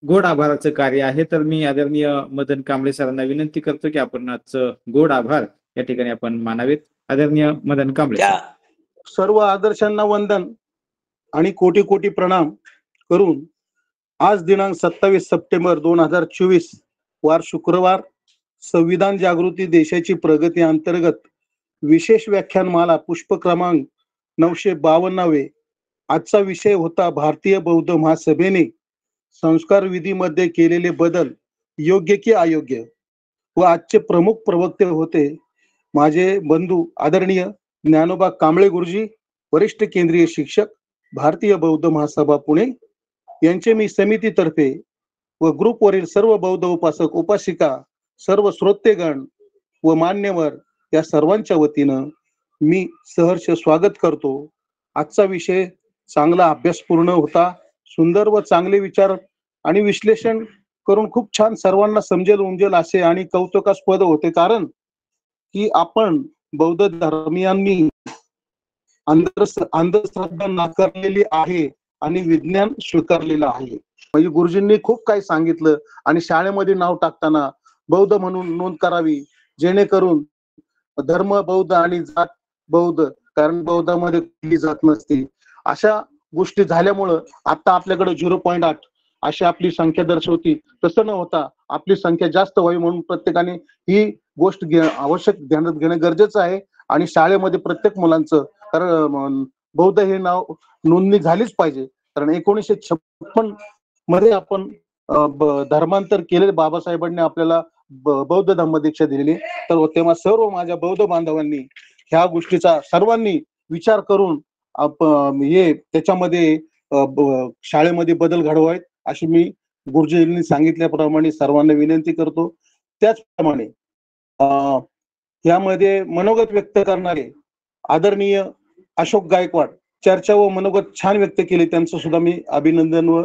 गोड आभाराचं कार्य आहे. तर मी आदरणीय मदन कांबळे सरांना विनंती करतो की आपण आजचं गोड आभार या ठिकाणी आपण मानावेत. आदरणीय मदन कांबळे. सर्व आदर्शांना वंदन आणि कोटी कोटी प्रणाम करून आज दिनांक 27 सप्टेंबर 2024 वार शुक्रवार संविधान जागृती देशाची प्रगती अंतर्गत विशेष व्याख्यानमाला पुष्प क्रमांक 952. आजचा विषय होता भारतीय बौद्ध महासभेने संस्कार विधीमध्ये केलेले बदल योग्य की अयोग्य. व आजचे प्रमुख प्रवक्ते होते माझे बंधू आदरणीय ज्ञानोबा कांबळे गुरुजी, वरिष्ठ केंद्रीय शिक्षक, भारतीय बौद्ध महासभा पुणे यांचे मी समितीतर्फे व ग्रुपवरील सर्व बौद्ध उपासक उपासिका, सर्व श्रोतेगण व मान्यवर या सर्वांच्या वतीनं मी सहर्ष स्वागत करतो. आजचा विषय चांगला अभ्यासपूर्ण होता. सुंदर व चांगले विचार आणि विश्लेषण करून खूप छान सर्वांना समजेल उमजेल असे आणि कौतुकास्पद होते. कारण की आपण बौद्ध धर्मियांनी अंधश्रद्धा नाकारलेली आहे आणि विज्ञान स्वीकारलेलं आहे. म्हणजे गुरुजींनी खूप काही सांगितलं. आणि शाळेमध्ये नाव टाकताना बौद्ध म्हणून नोंद करावी, जेणेकरून धर्म बौद्ध आणि जात बौद्ध, कारण बौद्धामध्ये कुठली जात नसते. अशा गोष्टी झाल्यामुळं आता आपल्याकडे 0.8 अशी आपली संख्या दर्शवती. तसं न होता आपली संख्या जास्त व्हावी म्हणून प्रत्येकाने ही गोष्ट आवश्यक ध्यानात घेणं गरजेचं आहे. आणि शाळेमध्ये प्रत्येक मुलांचं, कारण बौद्ध हे नाव नोंदणी झालीच पाहिजे. कारण 1956 मध्ये आपण धर्मांतर केले. बाबासाहेबांनी आपल्याला बौद्ध धम्मदीक्षा दिलेली. तर तेव्हा सर्व माझ्या बौद्ध बांधवांनी ह्या गोष्टीचा सर्वांनी विचार करून हे त्याच्यामध्ये शाळेमध्ये बदल घडवावेत अशी मी गुरुजींनी सांगितल्याप्रमाणे सर्वांना विनंती करतो. त्याचप्रमाणे यामध्ये मनोगत व्यक्त करणारे आदरणीय अशोक गायकवाड चर्चा व मनोगत छान व्यक्त केले, त्यांचं सुद्धा मी अभिनंदन व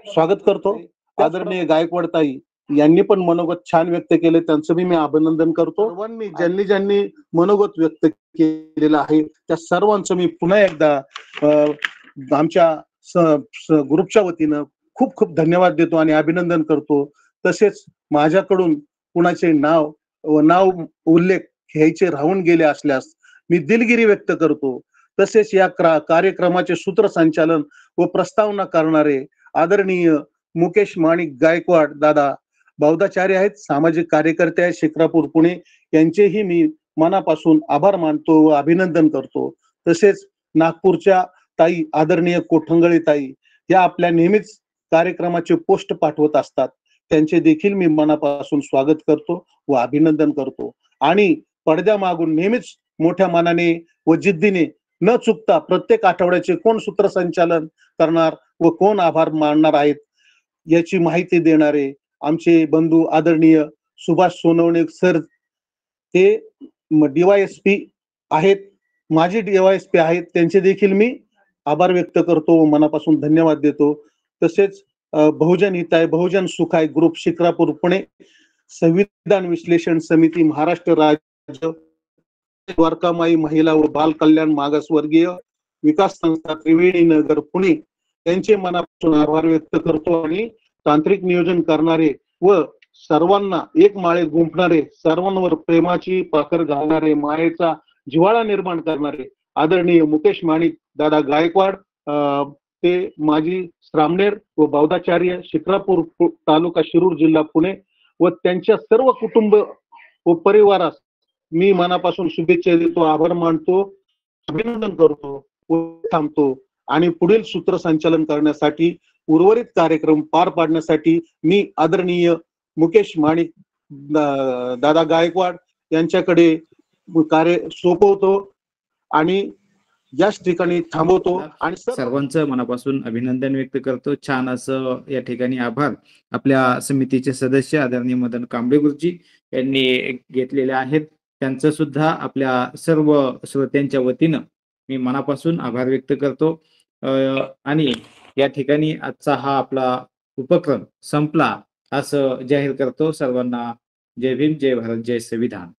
स्वागत करतो. आदरणीय गायकवाड ताई यांनी पण मनोगत छान व्यक्त केले, त्यांचं मी अभिनंदन करतो. सर्वांनी ज्यांनी मनोगत व्यक्त केलेलं आहे त्या सर्वांचं मी पुन्हा एकदा आमच्या ग्रुपच्या वतीनं खूप खूप धन्यवाद देतो आणि अभिनंदन करतो. तसेच माझ्याकडून कुणाचे नाव उल्लेख घ्यायचे राहून गेले असल्यास मी दिलगिरी व्यक्त करतो. तसेच या कार्यक्रमाचे सूत्रसंचालन व प्रस्तावना करणारे आदरणीय मुकेश माणिक गायकवाड दादा बौद्धाचार्य आहेत, सामाजिक कार्यकर्ते आहेत शिक्रापूर पुणे, यांचेही मी मनापासून आभार मानतो व अभिनंदन करतो. तसेच नागपूरच्या ताई आदरणीय कोठंगळे ताई या आपल्या नेहमीच कार्यक्रमाचे पोस्ट पाठवत असतात, त्यांचे देखील मी मनापासून स्वागत करतो व अभिनंदन करतो. आणि पडद्यामागून नेहमीच मोठ्या मनाने व जिद्दीने न चुकता प्रत्येक आठवड्याचे कोण सूत्रसंचालन करणार व कोण आभार मानणार आहेत याची माहिती देणारे आमचे बंधू आदरणीय सुभाष सोनवणे सर, ते DYSP आहेत, माझे DYSP आहेत, त्यांचे देखील मी आभार व्यक्त करतो व मनापासून धन्यवाद देतो. तसेच बहुजन हिताय बहुजन सुखाय ग्रुप शिक्रापूर पुणे, संविधान विश्लेषण समिती महाराष्ट्र राज्य, द्वारकामाई महिला व बाल कल्याण मागासवर्गीय विकास संस्था त्रिवेणी नगर पुणे यांचे मनापासून आभार व्यक्त करतो. आणि तांत्रिक नियोजन करणारे व सर्वांना एक माळेत गुंफणारे, सर्वांवर प्रेमाची पाखर घालणारे, मायेचा जिव्हाळा निर्माण करणारे आदरणीय मुकेश माणिक दादा गायकवाड, ते माजी श्रामणेर व बौद्धाचार्य शिक्रापूर तालुका शिरूर जिल्हा पुणे व त्यांच्या सर्व कुटुंब व परिवारास मी मनापासून शुभेच्छा देतो, आभार मानतो, अभिनंदन करतो व थांबतो. आणि पुढील सूत्रसंचालन करण्यासाठी उर्वरित कार्यक्रम पार पाडण्यासाठी मी आदरणीय मुकेश माणिक दादा गायकवाड यांच्याकडे कार्य सोपवतो आणि याच ठिकाणी थांबवतो. आणि सर्वांचं मनापासून अभिनंदन व्यक्त करतो. छान असं या ठिकाणी आभार आपल्या समितीचे सदस्य आदरणीय मदन कांबळे गुरुजी यांनी घेतलेले आहेत. त्यांचं सुद्धा आपल्या सर्व श्रोत्यांच्या वतीनं मी मनापासून आभार व्यक्त करतो. आणि या ठिकाणी आजचा हा आपला उपक्रम संपला असं जाहीर करतो. सर्वांना जय भीम, जय भारत, जय संविधान.